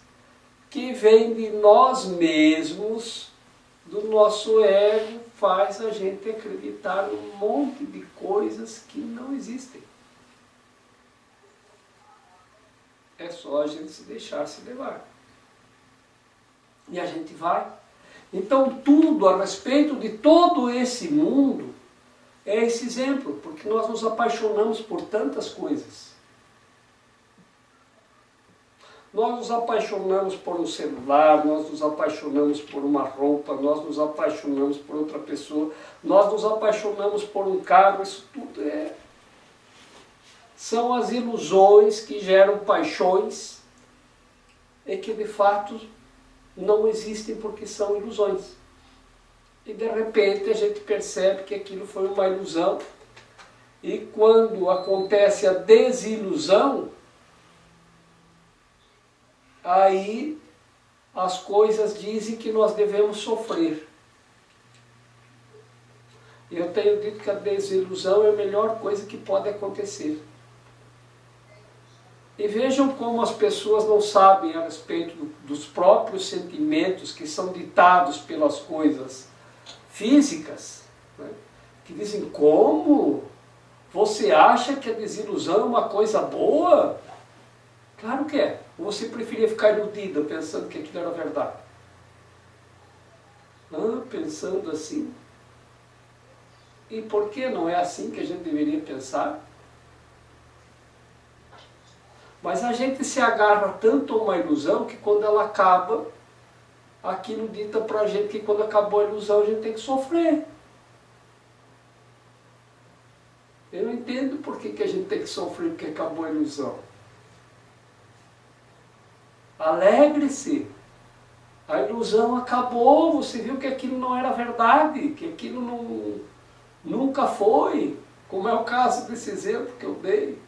que vem de nós mesmos, do nosso ego, faz a gente acreditar num monte de coisas que não existem. É só a gente se deixar se levar. E a gente vai. Então tudo a respeito de todo esse mundo é esse exemplo, porque nós nos apaixonamos por tantas coisas. Nós nos apaixonamos por um celular, nós nos apaixonamos por uma roupa, nós nos apaixonamos por outra pessoa, nós nos apaixonamos por um carro, isso tudo são as ilusões que geram paixões e que de fato não existem porque são ilusões. E de repente a gente percebe que aquilo foi uma ilusão. E quando acontece a desilusão, aí as coisas dizem que nós devemos sofrer. E eu tenho dito que a desilusão é a melhor coisa que pode acontecer. E vejam como as pessoas não sabem a respeito dos próprios sentimentos que são ditados pelas coisas físicas, né? Que dizem, como? Você acha que a desilusão é uma coisa boa? Claro que é. Ou você preferia ficar iludida pensando que aquilo era verdade? Pensando assim. E por que não é assim que a gente deveria pensar? Mas a gente se agarra tanto a uma ilusão que quando ela acaba, aquilo dita pra gente que quando acabou a ilusão a gente tem que sofrer. Eu não entendo por que a gente tem que sofrer porque acabou a ilusão. Alegre-se. A ilusão acabou, você viu que aquilo não era verdade, que aquilo nunca foi, como é o caso desse exemplo que eu dei.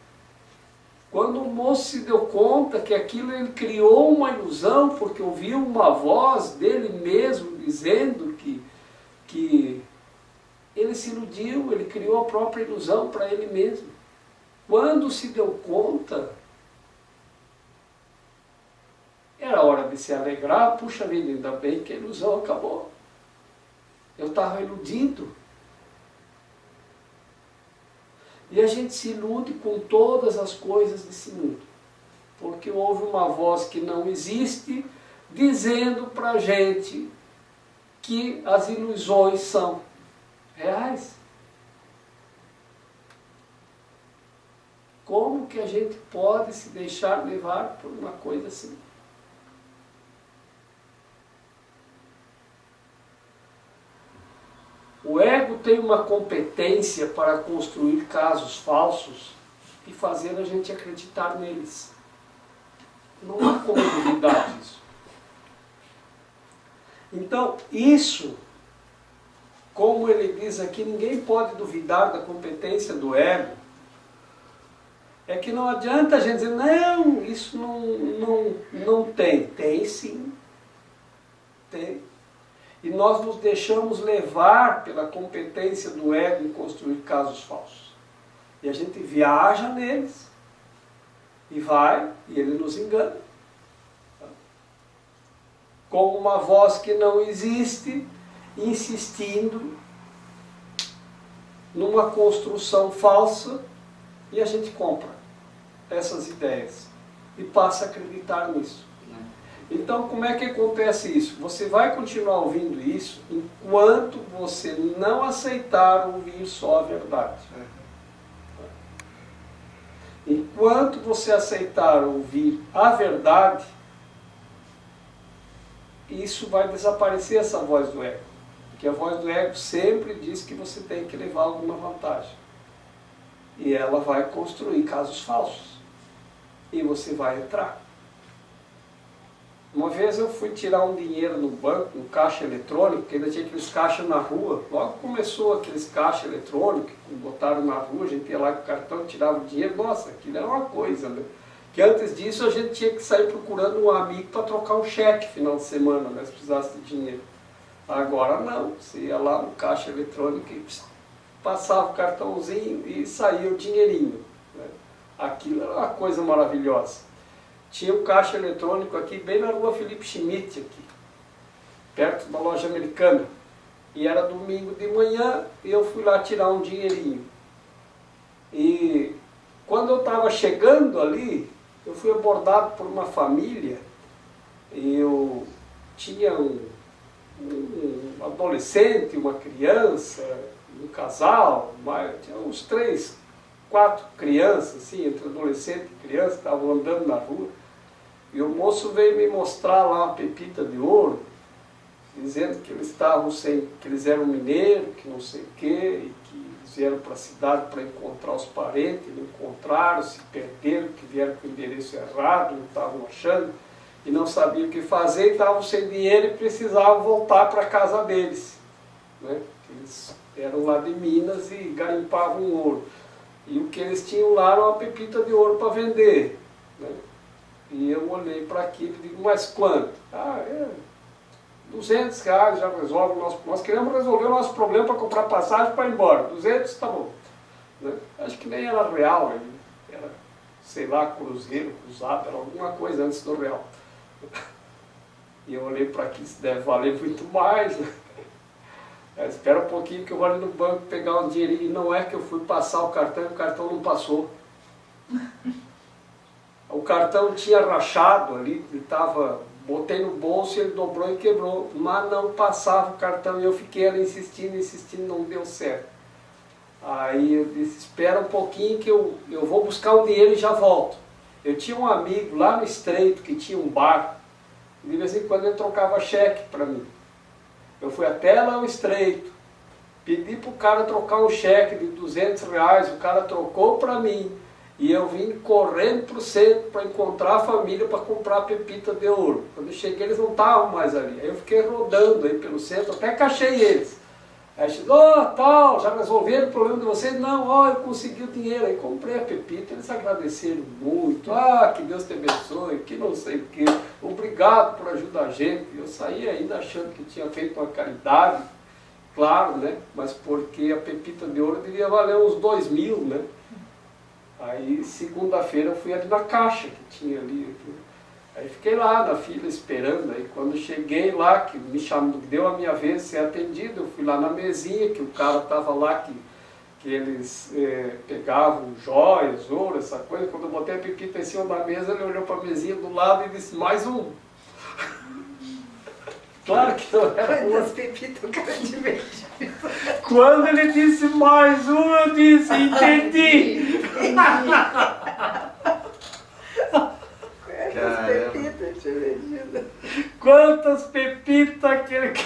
Quando o moço se deu conta que aquilo ele criou uma ilusão, porque ouviu uma voz dele mesmo dizendo que ele se iludiu, ele criou a própria ilusão para ele mesmo. Quando se deu conta, era hora de se alegrar. Puxa vida, ainda bem que a ilusão acabou. Eu estava iludido. E a gente se ilude com todas as coisas desse mundo. Porque houve uma voz que não existe, dizendo para a gente que as ilusões são reais. Como que a gente pode se deixar levar por uma coisa assim? O ego tem uma competência para construir casos falsos e fazer a gente acreditar neles. Não há como duvidar disso. Então, isso, como ele diz aqui, ninguém pode duvidar da competência do ego. É que não adianta a gente dizer, não, isso não tem. Tem sim. Tem. e nós nos deixamos levar pela competência do ego em construir casos falsos. E a gente viaja neles, e vai, e ele nos engana. Como uma voz que não existe, insistindo numa construção falsa, e a gente compra essas ideias e passa a acreditar nisso. Então, como é que acontece isso? Você vai continuar ouvindo isso enquanto você não aceitar ouvir só a verdade. Enquanto você aceitar ouvir a verdade, isso vai desaparecer, essa voz do ego. Porque a voz do ego sempre diz que você tem que levar alguma vantagem. E ela vai construir casos falsos. E você vai entrar. Uma vez eu fui tirar um dinheiro no banco, no caixa eletrônico, que ainda tinha aqueles caixas na rua. Logo começou aqueles caixas eletrônicos, que botaram na rua, a gente ia lá com o cartão, tirava o dinheiro. Nossa, aquilo era uma coisa, né? Que antes disso a gente tinha que sair procurando um amigo para trocar um cheque final de semana, né, se precisasse de dinheiro. Agora não, você ia lá no caixa eletrônico e passava o cartãozinho e saía o dinheirinho, né? Aquilo era uma coisa maravilhosa. Tinha um caixa eletrônico aqui, bem na rua Felipe Schmidt, aqui, perto da loja americana. E era domingo de manhã e eu fui lá tirar um dinheirinho. E quando eu estava chegando ali, eu fui abordado por uma família. E eu tinha um adolescente, uma criança, um casal, tinha uns 3, 4 crianças, assim, entre adolescente e criança, estavam andando na rua. E o moço veio me mostrar lá uma pepita de ouro, dizendo que eles estavam sem, que eles eram mineiros, que não sei o quê, e que eles vieram para a cidade para encontrar os parentes, não encontraram, se perderam, que vieram com o endereço errado, não estavam achando, e não sabiam o que fazer, e estavam sem dinheiro e precisavam voltar para a casa deles, né? Eles eram lá de Minas e garimpavam ouro. E o que eles tinham lá era uma pepita de ouro para vender, né? E eu olhei para aquilo e digo, mas quanto? Ah, R$200 já resolve o nosso... Nós queremos resolver o nosso problema para comprar passagem para ir embora. 200, tá bom. Né? Acho que nem era real ainda. Era, sei lá, cruzeiro, cruzado, era alguma coisa antes do real. E eu olhei para aquilo, isso deve valer muito mais, né? Espera um pouquinho que eu vou ali no banco pegar um dinheirinho. E não é que eu fui passar o cartão e o cartão não passou. O cartão tinha rachado ali, botei no bolso, ele dobrou e quebrou, mas não passava o cartão e eu fiquei ali insistindo, não deu certo. Aí eu disse, espera um pouquinho que eu vou buscar o dinheiro e já volto. Eu tinha um amigo lá no Estreito que tinha um bar, e de vez em quando ele trocava cheque para mim. Eu fui até lá no Estreito, pedi para o cara trocar um cheque de R$200, o cara trocou para mim. E eu vim correndo para o centro para encontrar a família para comprar a pepita de ouro. Quando eu cheguei, eles não estavam mais ali. Aí eu fiquei rodando aí pelo centro, até que achei eles. Aí eu disse, tal, já resolveram o problema de vocês? Não, eu consegui o dinheiro. Aí comprei a pepita, eles agradeceram muito. Que Deus te abençoe, que não sei o quê. Obrigado por ajudar a gente. Eu saí ainda achando que tinha feito uma caridade, claro, né? Mas porque a pepita de ouro devia valer uns 2.000, né? Aí, segunda-feira, eu fui ali na caixa que tinha ali. Aí fiquei lá na fila esperando. Aí, quando cheguei lá, que me chamou, deu a minha vez de ser atendido, eu fui lá na mesinha, que o cara estava lá, que eles pegavam joias, ouro, essa coisa. Quando eu botei a pepita em cima da mesa, ele olhou para a mesinha do lado e disse, mais um. Claro que não era Quantas pepitas o cara divertido. Quando ele disse mais um, eu disse, entendi. Quantas pepitas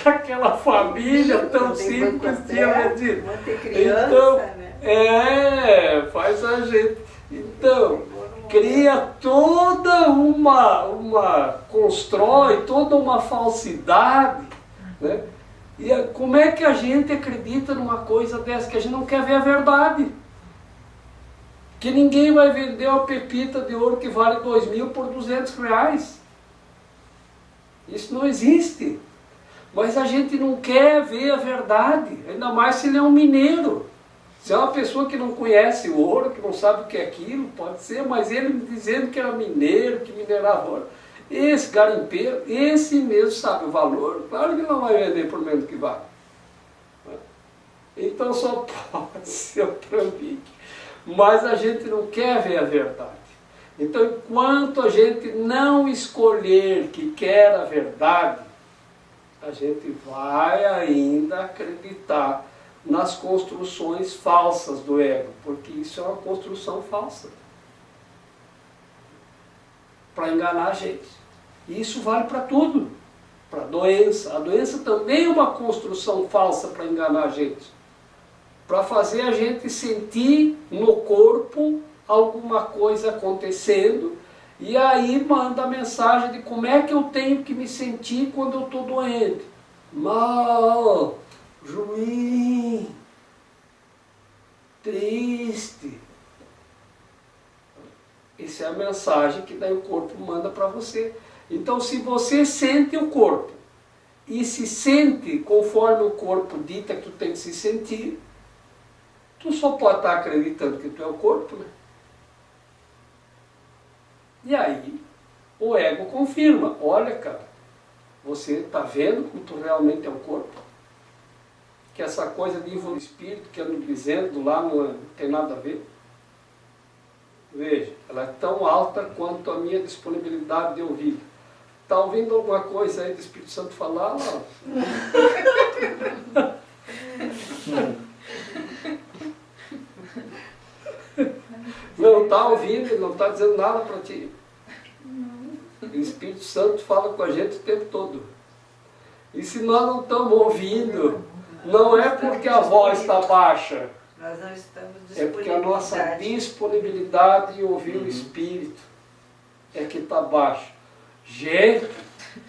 aquela família tão simples tinha vendido. Então, né? Faz a gente. Então, cria toda constrói toda uma falsidade, né? E como é que a gente acredita numa coisa dessa, que a gente não quer ver a verdade? Que ninguém vai vender uma pepita de ouro que vale 2.000 por R$200. Isso não existe. Mas a gente não quer ver a verdade, ainda mais se ele é um mineiro. Se é uma pessoa que não conhece o ouro, que não sabe o que é aquilo, pode ser, mas ele dizendo que era mineiro, que minerava ouro. Esse garimpeiro, esse mesmo sabe o valor, claro que não vai vender por menos que vale. Então só pode ser o trambique. Mas a gente não quer ver a verdade. Então enquanto a gente não escolher que quer a verdade, a gente vai ainda acreditar nas construções falsas do ego, porque isso é uma construção falsa para enganar a gente. E isso vale para tudo, para a doença. A doença também é uma construção falsa para enganar a gente, para fazer a gente sentir no corpo alguma coisa acontecendo, e aí manda a mensagem de como é que eu tenho que me sentir quando eu estou doente. Mal, ruim, triste. Essa é a mensagem que daí o corpo manda para você. Então se você sente o corpo e se sente conforme o corpo dita que tu tem que se sentir, tu só pode estar acreditando que tu é o corpo, né? E aí o ego confirma, olha cara, você está vendo como tu realmente é o corpo? Que essa coisa de evoluir espírito que eu ando dizendo lá não tem nada a ver. Veja, ela é tão alta quanto a minha disponibilidade de ouvir. Está ouvindo alguma coisa aí do Espírito Santo falar? Não está ouvindo, ele não está dizendo nada para ti. O Espírito Santo fala com a gente o tempo todo. E se nós não estamos ouvindo, não é porque a voz está baixa, Nós não estamos é porque a nossa disponibilidade em ouvir o Espírito é que está baixa. Gente,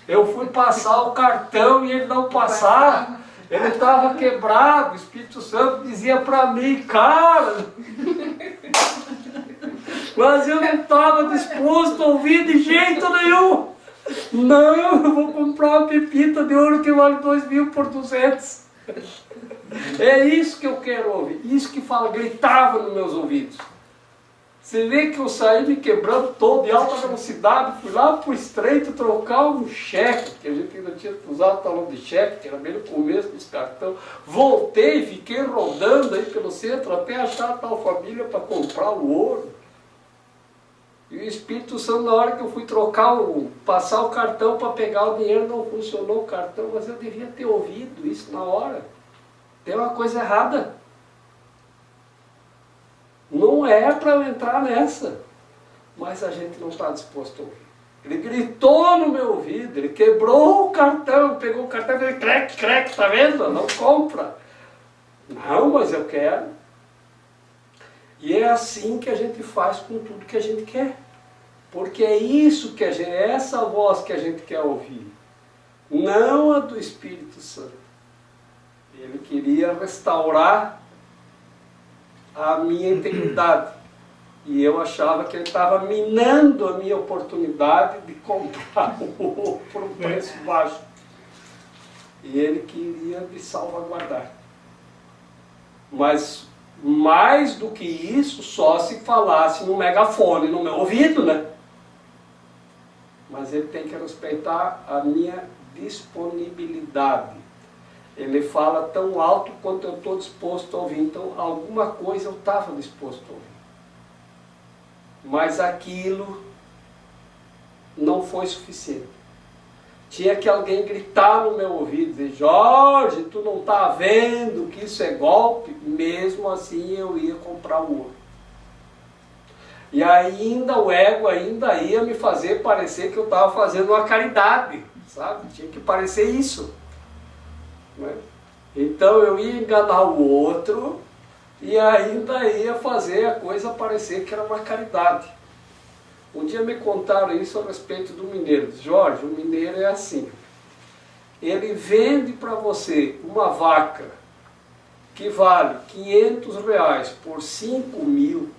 eu fui passar o cartão e ele não passava. Ele estava quebrado. O Espírito Santo dizia para mim, cara, mas eu não estava disposto a ouvir de jeito nenhum. Não, eu vou comprar uma pepita de ouro que vale 2.000 por 200. É isso que eu quero ouvir. Isso que fala, gritava nos meus ouvidos. Você vê que eu saí me quebrando todo em alta velocidade, fui lá para o estreito trocar um cheque, que a gente ainda tinha usado o talão de cheque, que era bem no começo dos cartões. Voltei, fiquei rodando aí pelo centro até achar a tal família para comprar o ouro. E o Espírito Santo, na hora que eu fui passar o cartão para pegar o dinheiro, não funcionou o cartão, mas eu devia ter ouvido isso na hora. Tem uma coisa errada. Não é para eu entrar nessa, mas a gente não está disposto a ouvir. Ele gritou no meu ouvido, ele quebrou o cartão, pegou o cartão e falou, creque, creque, tá vendo? Não compra. Não, mas eu quero. E é assim que a gente faz com tudo que a gente quer. Porque é isso que é essa voz que a gente quer ouvir. Não a do Espírito Santo. Ele queria restaurar a minha integridade. E eu achava que ele estava minando a minha oportunidade de comprar o ouro por um preço baixo. E ele queria me salvaguardar. Mas mais do que isso, só se falasse no megafone, no meu ouvido, né? Mas ele tem que respeitar a minha disponibilidade. Ele fala tão alto quanto eu estou disposto a ouvir. Então, alguma coisa eu estava disposto a ouvir. Mas aquilo não foi suficiente. Tinha que alguém gritar no meu ouvido, dizer, Jorge, tu não está vendo que isso é golpe? Mesmo assim eu ia comprar o ouro. E ainda o ego ainda ia me fazer parecer que eu estava fazendo uma caridade, sabe? Tinha que parecer isso. Né? Então eu ia enganar o outro e ainda ia fazer a coisa parecer que era uma caridade. Um dia me contaram isso a respeito do mineiro. Jorge, o mineiro é assim. Ele vende para você uma vaca que vale R$500 por 5.000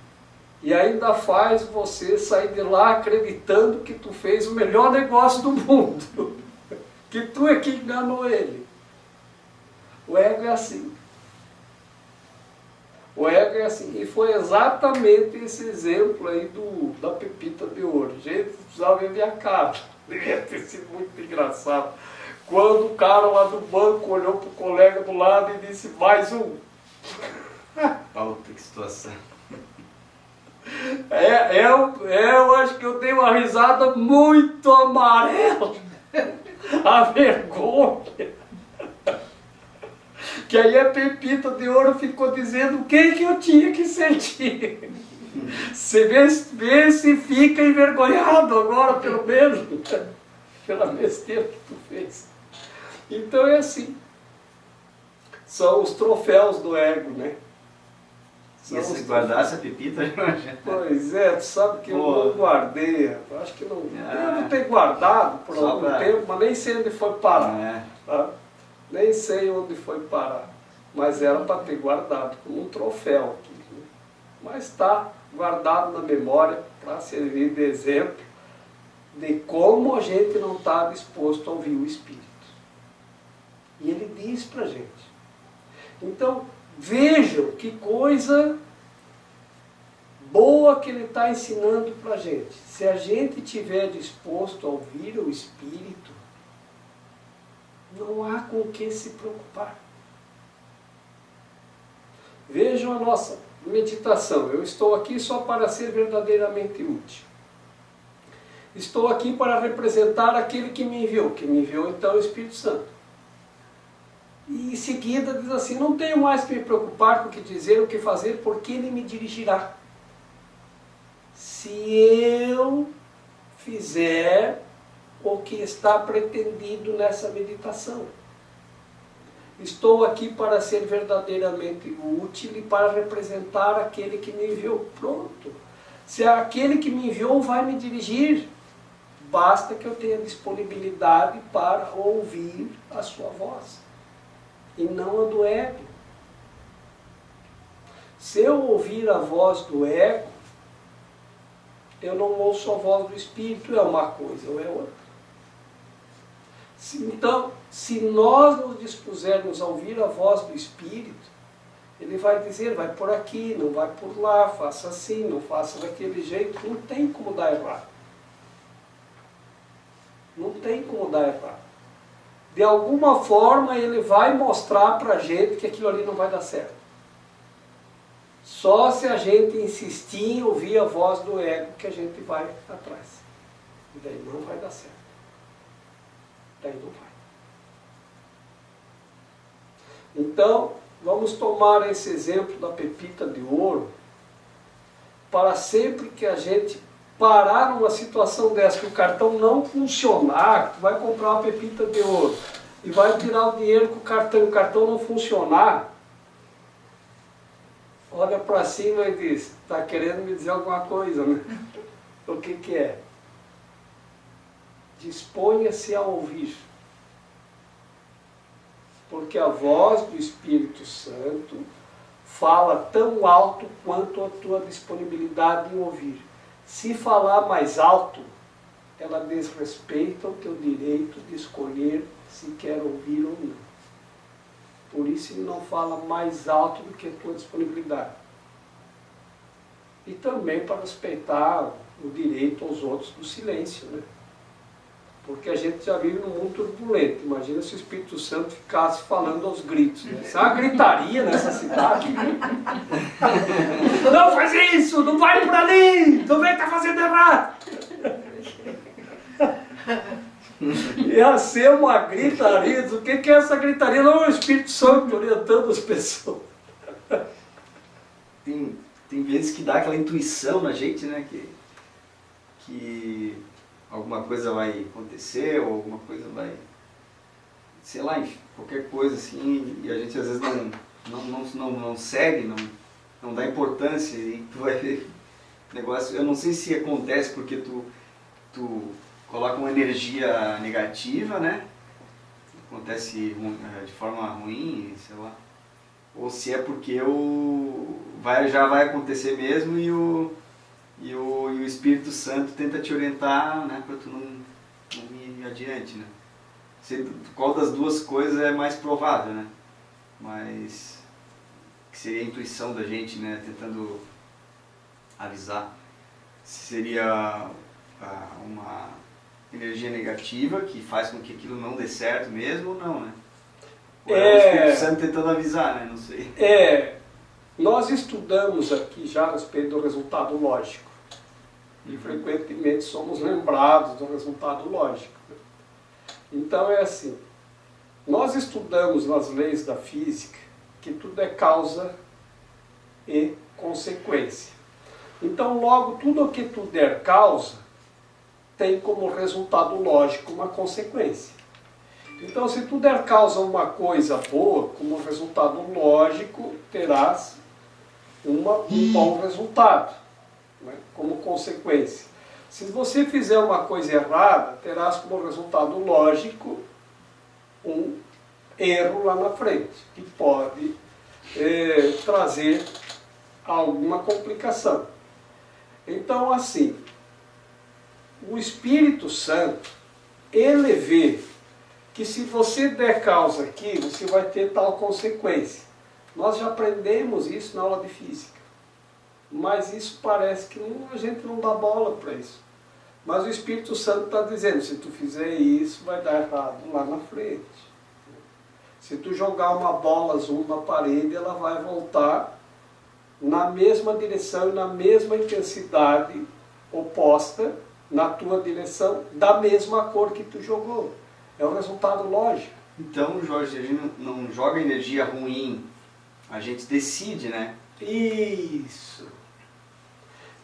e ainda faz você sair de lá acreditando que tu fez o melhor negócio do mundo. que tu é que enganou ele. O ego é assim. O ego é assim. E foi exatamente esse exemplo aí da pepita de ouro. Gente, precisava ver minha cara. Devia ter sido muito engraçado. Quando o cara lá do banco olhou para o colega do lado e disse, mais um. Puta, que situação. Eu acho que eu dei uma risada muito amarela. A vergonha. Que aí a pepita de ouro ficou dizendo o que eu tinha que sentir. Você vê se fica envergonhado agora, pelo menos, pela besteira que tu fez. Então é assim. São os troféus do ego, né? E se guardasse a pepita, Pois é, tu sabe que eu não guardei. Acho que não. Devo ter guardado por algum tempo, mas nem sei onde foi parar. Tá? Nem sei onde foi parar. Mas era para ter guardado como um troféu aqui. Né? Mas está guardado na memória para servir de exemplo de como a gente não está disposto a ouvir o Espírito. E ele diz para a gente. Então, vejam que coisa boa que ele está ensinando para a gente. Se a gente estiver disposto a ouvir o Espírito, não há com o que se preocupar. Vejam a nossa meditação. Eu estou aqui só para ser verdadeiramente útil. Estou aqui para representar aquele que me enviou então o Espírito Santo. E em seguida diz assim, não tenho mais que me preocupar com o que dizer, o que fazer, porque ele me dirigirá. Se eu fizer o que está pretendido nessa meditação. Estou aqui para ser verdadeiramente útil e para representar aquele que me enviou. Pronto. Se aquele que me enviou vai me dirigir, basta que eu tenha disponibilidade para ouvir a sua voz. E não a do ego. Se eu ouvir a voz do ego, eu não ouço a voz do Espírito, é uma coisa ou é outra. Então, se nós nos dispusermos a ouvir a voz do Espírito, ele vai dizer, vai por aqui, não vai por lá, faça assim, não faça daquele jeito, não tem como dar errado. Não tem como dar errado. De alguma forma ele vai mostrar para a gente que aquilo ali não vai dar certo. Só se a gente insistir em ouvir a voz do ego que a gente vai atrás. E daí não vai dar certo. Daí não vai. Então, vamos tomar esse exemplo da pepita de ouro para sempre que a gente parar numa situação dessa, que o cartão não funcionar, tu vai comprar uma pepita de ouro e vai tirar o dinheiro com o cartão não funcionar, olha para cima e diz, está querendo me dizer alguma coisa, né? O que é? Disponha-se a ouvir. Porque a voz do Espírito Santo fala tão alto quanto a tua disponibilidade em ouvir. Se falar mais alto, ela desrespeita o teu direito de escolher se quer ouvir ou não. Por isso ele não fala mais alto do que a tua disponibilidade. E também para respeitar o direito aos outros do silêncio, né? Porque a gente já vive num mundo turbulento. Imagina se o Espírito Santo ficasse falando aos gritos. Né? Isso é uma gritaria nessa cidade. Não faz isso! Não vai por ali! Não vem que está fazendo errado! Ia ser uma gritaria. O que é essa gritaria? Não é o Espírito Santo orientando as pessoas. Tem vezes que dá aquela intuição na gente, né? Que alguma coisa vai acontecer, ou alguma coisa vai, sei lá, qualquer coisa assim, e a gente às vezes não segue, não dá importância, e tu vai ver negócio. Eu não sei se acontece porque tu coloca uma energia negativa, né? Acontece de forma ruim, sei lá. Ou se é porque já vai acontecer mesmo e o Espírito Santo tenta te orientar, né, para tu não ir adiante, né? qual das duas coisas é mais provável, né? Mas que seria a intuição da gente, né? Tentando avisar. Seria uma energia negativa que faz com que aquilo não dê certo mesmo ou não, né? Ou é o Espírito Santo tentando avisar, né? Não sei. Nós estudamos aqui já a respeito do resultado lógico. E frequentemente somos lembrados do resultado lógico. Então é assim, nós estudamos nas leis da física que tudo é causa e consequência. Então logo tudo o que tu der causa tem como resultado lógico uma consequência. Então se tu der causa a uma coisa boa, como resultado lógico terás um bom resultado, né, como consequência. Se você fizer uma coisa errada, terás como resultado lógico um erro lá na frente, que pode trazer alguma complicação. Então, assim, o Espírito Santo, ele vê que se você der causa aqui, você vai ter tal consequência. Nós já aprendemos isso na aula de física. Mas isso parece que a gente não dá bola para isso. Mas o Espírito Santo está dizendo, se tu fizer isso, vai dar errado lá na frente. Se tu jogar uma bola azul na parede, ela vai voltar na mesma direção e na mesma intensidade oposta na tua direção, da mesma cor que tu jogou. É o resultado lógico. Então, Jorge, a gente não joga energia ruim, a gente decide, né? Isso.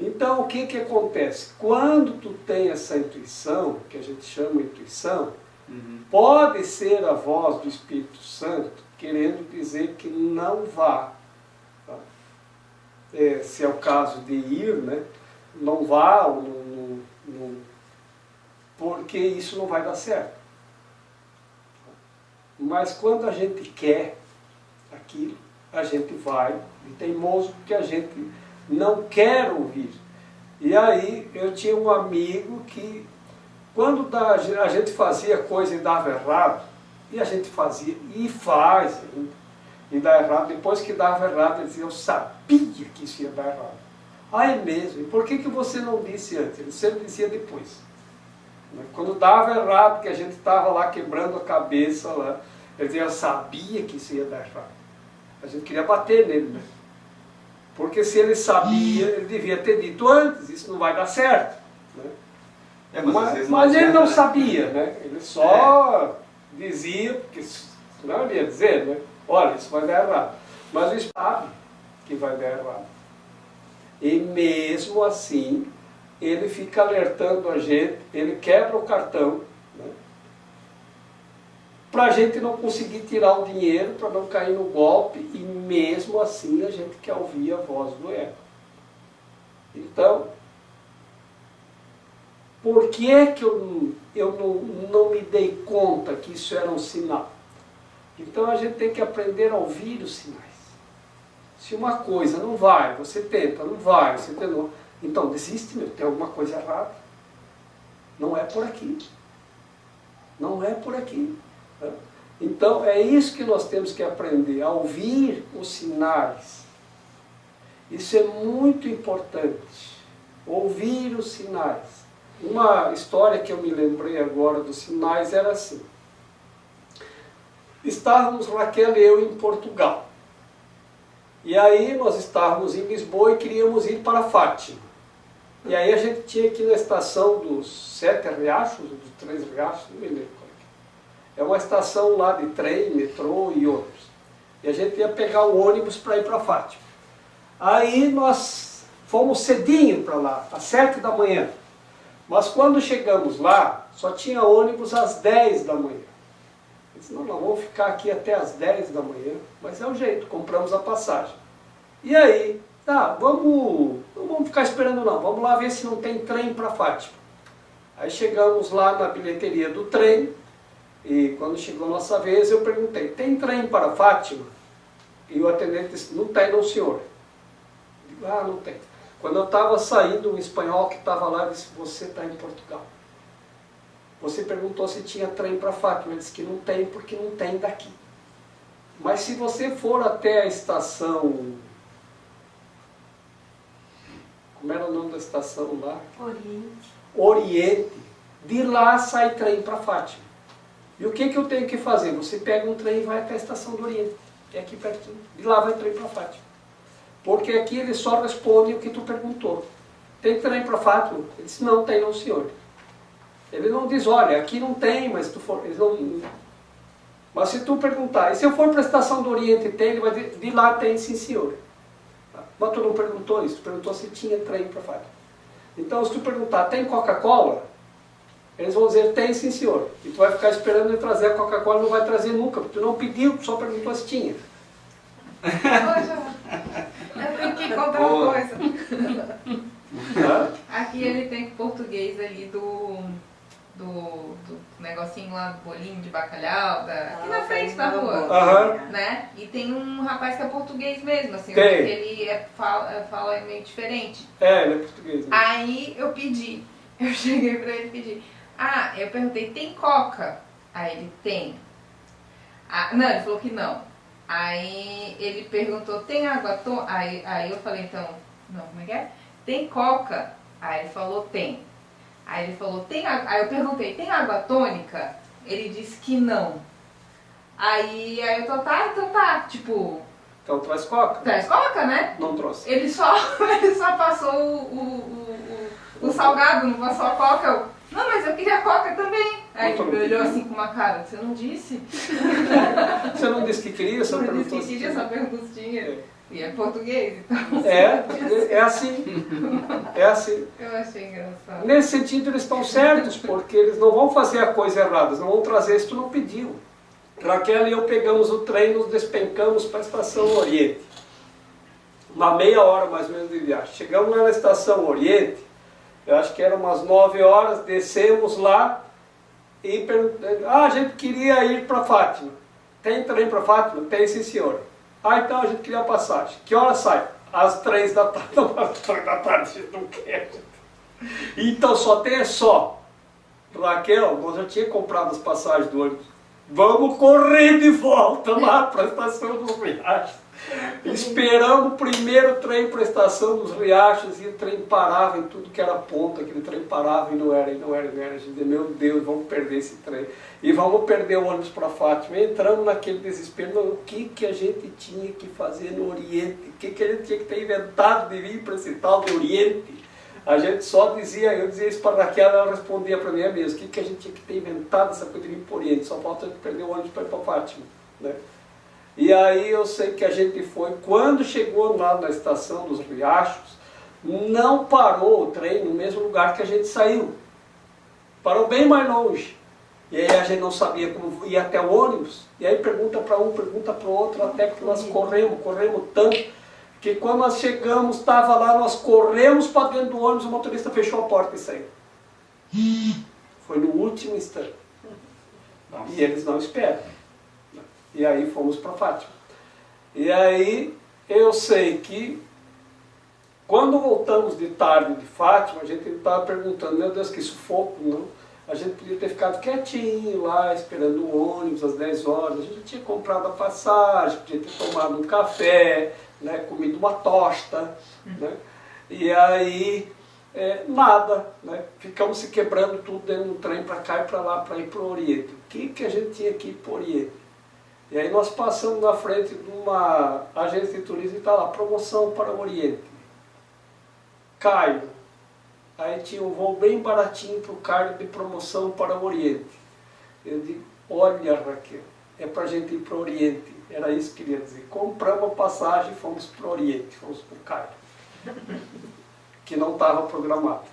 Então, o que acontece? Quando tu tem essa intuição, que a gente chama de intuição, pode ser a voz do Espírito Santo querendo dizer que não vá. Tá? Se é o caso de ir, né? Não vá, porque isso não vai dar certo. Mas quando a gente quer aquilo, a gente vai, e teimoso porque a gente não quer ouvir. E aí eu tinha um amigo que, quando a gente fazia coisa e dava errado, e a gente fazia, e faz ainda, e dá errado, depois que dava errado, ele dizia, eu sabia que isso ia dar errado. Ah, é mesmo? E por que você não disse antes? Ele sempre dizia depois. Quando dava errado, que a gente estava lá quebrando a cabeça, lá, ele dizia, eu sabia que isso ia dar errado. A gente queria bater nele, né? Porque se ele sabia, ele devia ter dito antes, isso não vai dar certo. Né? Mas ele não sabia, né? Ele só dizia, porque senão ele ia dizer, né? Olha, isso vai dar errado. Mas ele sabe que vai dar errado. E mesmo assim, ele fica alertando a gente, ele quebra o cartão, né? Para a gente não conseguir tirar o dinheiro, para não cair no golpe, e mesmo assim a gente quer ouvir a voz do ego. Então, por que é que eu não me dei conta que isso era um sinal? Então a gente tem que aprender a ouvir os sinais. Se uma coisa não vai, você tenta, não vai, você tenta, então desiste, meu, tem alguma coisa errada. Não é por aqui. Não é por aqui. Então é isso que nós temos que aprender, a ouvir os sinais. Isso é muito importante, ouvir os sinais. Uma história que eu me lembrei agora dos sinais era assim. Estávamos Raquel e eu em Portugal. E aí nós estávamos em Lisboa e queríamos ir para Fátima. E aí a gente tinha que ir na estação dos 7 Riachos, dos 3 Riachos, não me lembro qual é. É uma estação lá de trem, metrô e outros. E a gente ia pegar o ônibus para ir para Fátima. Aí nós fomos cedinho para lá, às 7 da manhã. Mas quando chegamos lá, só tinha ônibus às 10 da manhã. Eu disse, não, nós vamos ficar aqui até às 10 da manhã, mas é o jeito, compramos a passagem. E aí, tá, não vamos ficar esperando não, vamos lá ver se não tem trem para Fátima. Aí chegamos lá na bilheteria do trem, e quando chegou a nossa vez eu perguntei, tem trem para Fátima? E o atendente disse, não tem não, senhor. Eu digo, não tem. Quando eu estava saindo, um espanhol que estava lá disse, você está em Portugal. Você perguntou se tinha trem para Fátima, ele disse que não tem porque não tem daqui. Mas se você for até a estação... Como era o nome da estação lá? Oriente. Oriente. De lá sai trem para Fátima. E o que eu tenho que fazer? Você pega um trem e vai até a estação do Oriente. É aqui pertinho. De lá vai trem para Fátima. Porque aqui ele só responde o que tu perguntou. Tem trem para Fátima? Ele disse, não tem não, senhor. Ele não diz, olha, aqui não tem, mas tu for... Eles não... Mas se tu perguntar, e se eu for para a estação do Oriente tem, ele vai dizer, de lá tem sim, senhor. Mas tu não perguntou isso, tu perguntou se tinha trem para Fátima. Então, se tu perguntar, tem Coca-Cola? Eles vão dizer, tem sim, senhor. E tu vai ficar esperando ele trazer a Coca-Cola, não vai trazer nunca, porque tu não pediu, tu só perguntou se tinha. Poxa, eu tenho que contar uma coisa. Aqui ele tem português ali do negocinho lá, do bolinho de bacalhau, aqui na frente da rua, né? E tem um rapaz que é português mesmo, assim, tem. Ele fala meio diferente. Ele é português mesmo. Aí eu cheguei pra ele e pedi, eu perguntei, tem coca? Aí ele, tem. Não, ele falou que não. Aí ele perguntou, tem água tônica? Aí eu falei, então, não, como é que é? Tem coca? Aí ele falou, tem. Aí ele falou, aí eu perguntei, tem água tônica? Ele disse que não. Aí eu tô, tá, tipo... Então traz Coca? Traz coca, né? Não trouxe. Ele só passou o salgado, não passou a coca. Eu, não, mas eu queria coca também. Aí ele olhou assim com uma cara, você não disse? Você não disse que queria, você não perguntou disse que queria, só perguntou se tinha. E é português, então... É assim. É assim. Eu achei engraçado. Nesse sentido eles estão certos, porque eles não vão fazer a coisa errada, eles não vão trazer isso que tu não pediu. Raquel e eu pegamos o trem, nos despencamos para a estação Oriente. Uma meia hora mais ou menos de viagem. Chegamos lá na estação Oriente, eu acho que eram umas 9 horas, descemos lá e perguntamos, a gente queria ir para Fátima. Tem trem para Fátima? Tem sim, senhor. Então a gente queria a passagem. Que hora sai? Às 3 da tarde. Não, às 3 da tarde a gente não quer. Então só tem só. Raquel, nós já tinha comprado as passagens do ônibus. Vamos correr de volta lá para a estação dos Riachos. Esperamos o primeiro trem para a estação dos Riachos e o trem parava em tudo que era ponto. Aquele trem parava e não era. A gente dizia, meu Deus, vamos perder esse trem. E vamos perder o ônibus para Fátima. E entramos naquele desespero. O que a gente tinha que fazer no Oriente? O que a gente tinha que ter inventado de vir para esse tal de Oriente? A gente só dizia, eu dizia isso para Raquel, ela respondia para mim mesmo. O que a gente tinha que ter inventado essa coisa de vir para o Oriente? Só falta a gente perder o ônibus para ir para Fátima, né? E aí eu sei que a gente foi, quando chegou lá na estação dos Riachos, não parou o trem no mesmo lugar que a gente saiu. Parou bem mais longe. E aí a gente não sabia como ir até o ônibus. E aí pergunta para um, pergunta para o outro, até que nós corremos tanto, que quando nós chegamos, estava lá, nós corremos para dentro do ônibus, o motorista fechou a porta e saiu. Foi no último instante. E eles não esperam. E aí fomos para Fátima. E aí eu sei que quando voltamos de tarde de Fátima, a gente estava perguntando, meu Deus, que sufoco, não? A gente podia ter ficado quietinho lá, esperando o ônibus às 10 horas. A gente tinha comprado a passagem, podia ter tomado um café, né, comido uma tosta, né? E aí nada, né? Ficamos se quebrando tudo dentro do trem para cá e para lá, para ir para o Oriente. O que a gente tinha que ir para o Oriente? E aí nós passamos na frente de uma agência de turismo e está lá, promoção para o Oriente. Cairo. Aí tinha um voo bem baratinho para o Cairo de promoção para o Oriente. Eu digo, olha Raquel, é para a gente ir para o Oriente. Era isso que eu queria dizer. Compramos a passagem e fomos para o Oriente, fomos para o Cairo. Que não estava programado.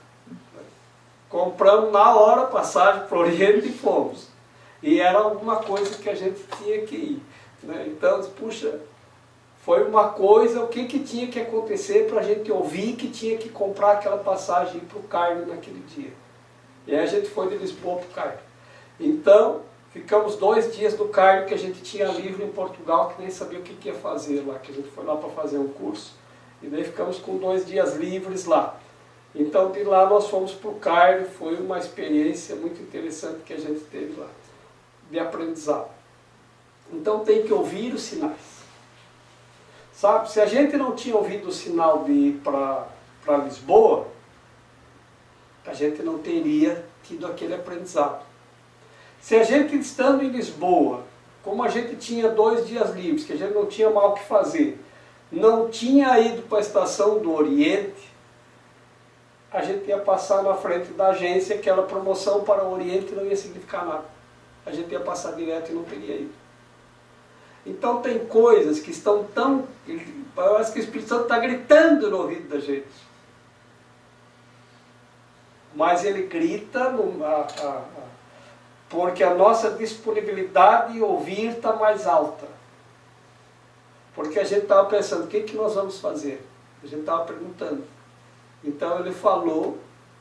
Compramos na hora a passagem para o Oriente e fomos. E era alguma coisa que a gente tinha que ir, né? Então, puxa, foi uma coisa, o que tinha que acontecer para a gente ouvir que tinha que comprar aquela passagem para o Cairo naquele dia. E aí a gente foi de Lisboa para o Cairo. Então, ficamos 2 dias no Cairo, que a gente tinha livro em Portugal, que nem sabia o que ia fazer lá, que a gente foi lá para fazer um curso. E daí ficamos com 2 dias livres lá. Então de lá nós fomos para o Cairo, foi uma experiência muito interessante que a gente teve lá, de aprendizado. Então tem que ouvir os sinais. Sabe, se a gente não tinha ouvido o sinal de ir para Lisboa, a gente não teria tido aquele aprendizado. Se a gente estando em Lisboa, como a gente tinha 2 dias livres, que a gente não tinha mal o que fazer, não tinha ido para a estação do Oriente, a gente ia passar na frente da agência, aquela promoção para o Oriente não ia significar nada. A gente ia passar direto e não teria ido. Então tem coisas que estão tão... Parece que o Espírito Santo está gritando no ouvido da gente. Mas ele grita porque a nossa disponibilidade de ouvir está mais alta. Porque a gente estava pensando, o que nós vamos fazer? A gente estava perguntando. Então ele falou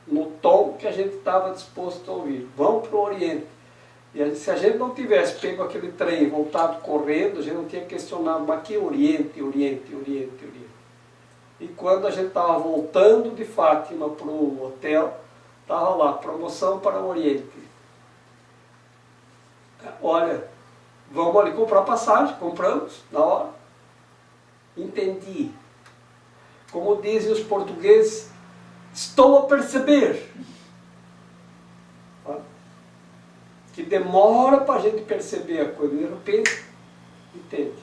no tom que a gente estava disposto a ouvir. Vamos para o Oriente. E se a gente não tivesse pego aquele trem e voltado correndo, a gente não tinha questionado, mas que Oriente, Oriente, Oriente, Oriente. E quando a gente estava voltando de Fátima para o hotel, estava lá, promoção para o Oriente. Olha, vamos ali comprar passagem, compramos, na hora. Entendi. Como dizem os portugueses, estou a perceber. Que demora para a gente perceber a coisa, de repente, entende.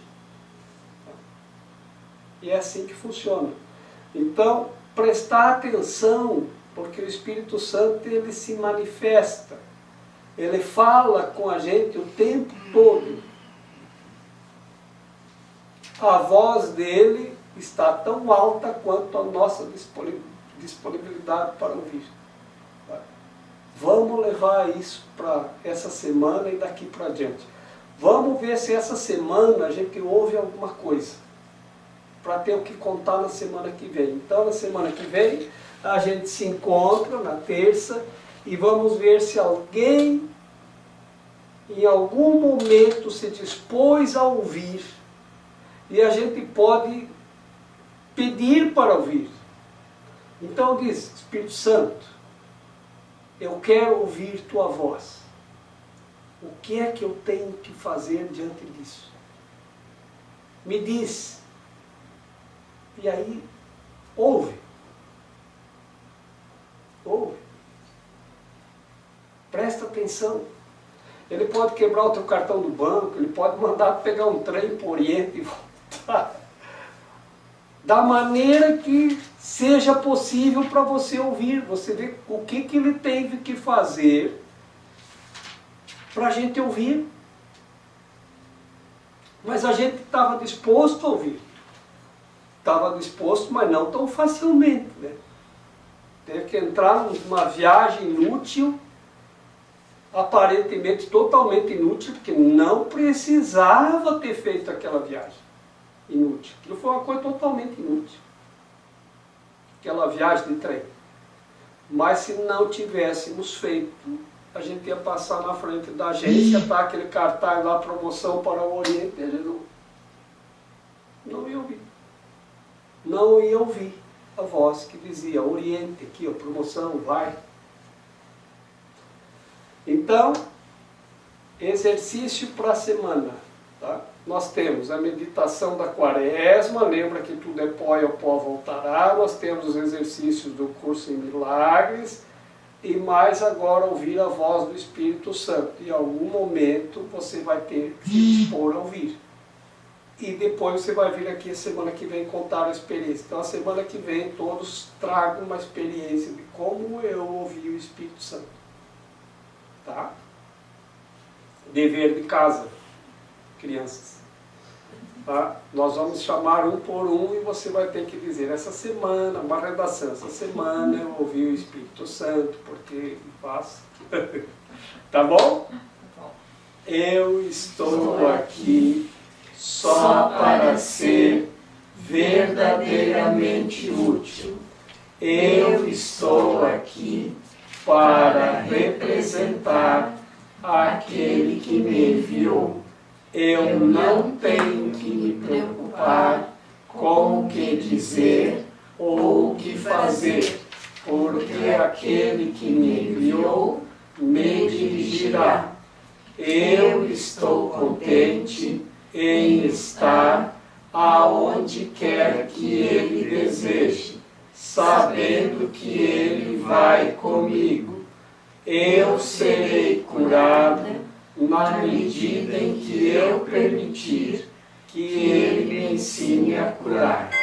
E é assim que funciona. Então, prestar atenção, porque o Espírito Santo, ele se manifesta. Ele fala com a gente o tempo todo. A voz dele está tão alta quanto a nossa disponibilidade para ouvir. Vamos levar isso para essa semana e daqui para diante. Vamos ver se essa semana a gente ouve alguma coisa, para ter o que contar na semana que vem. Então, na semana que vem, a gente se encontra na terça e vamos ver se alguém, em algum momento, se dispôs a ouvir. E a gente pode pedir para ouvir. Então diz, Espírito Santo, eu quero ouvir tua voz. O que é que eu tenho que fazer diante disso? Me diz. E aí, ouve. Ouve. Presta atenção. Ele pode quebrar o teu cartão do banco, ele pode mandar pegar um trem para o Oriente e voltar. Da maneira que seja possível para você ouvir. Você vê o que ele teve que fazer para a gente ouvir. Mas a gente estava disposto a ouvir. Estava disposto, mas não tão facilmente, né? Teve que entrar numa viagem inútil, aparentemente totalmente inútil, porque não precisava ter feito aquela viagem inútil. Aquilo foi uma coisa totalmente inútil. Aquela viagem de trem. Mas se não tivéssemos feito, a gente ia passar na frente da agência, tá aquele cartaz lá, promoção para o Oriente, e a gente não ia ouvir. Não ia ouvir a voz que dizia, Oriente, aqui, ó, promoção, vai. Então, exercício para a semana. Tá? Nós temos a meditação da quaresma, lembra que tudo é pó e ao pó voltará. Nós temos os exercícios do curso em milagres. E mais agora ouvir a voz do Espírito Santo. Em algum momento você vai ter que se dispor a ouvir. E depois você vai vir aqui a semana que vem contar a experiência. Então a semana que vem todos tragam uma experiência de como eu ouvi o Espírito Santo. Tá? Dever de casa, crianças. Tá? Nós vamos chamar um por um e você vai ter que dizer, essa semana, uma redação, essa semana eu ouvi o Espírito Santo, porque faz. Tá bom? Eu estou aqui só para ser verdadeiramente útil. Eu estou aqui para representar aquele que me enviou. Eu não tenho que me preocupar com o que dizer ou o que fazer, porque aquele que me enviou me dirigirá. Eu estou contente em estar aonde quer que ele deseje, sabendo que ele vai comigo. Eu serei curada na medida em que eu permitir que ele me ensine a curar.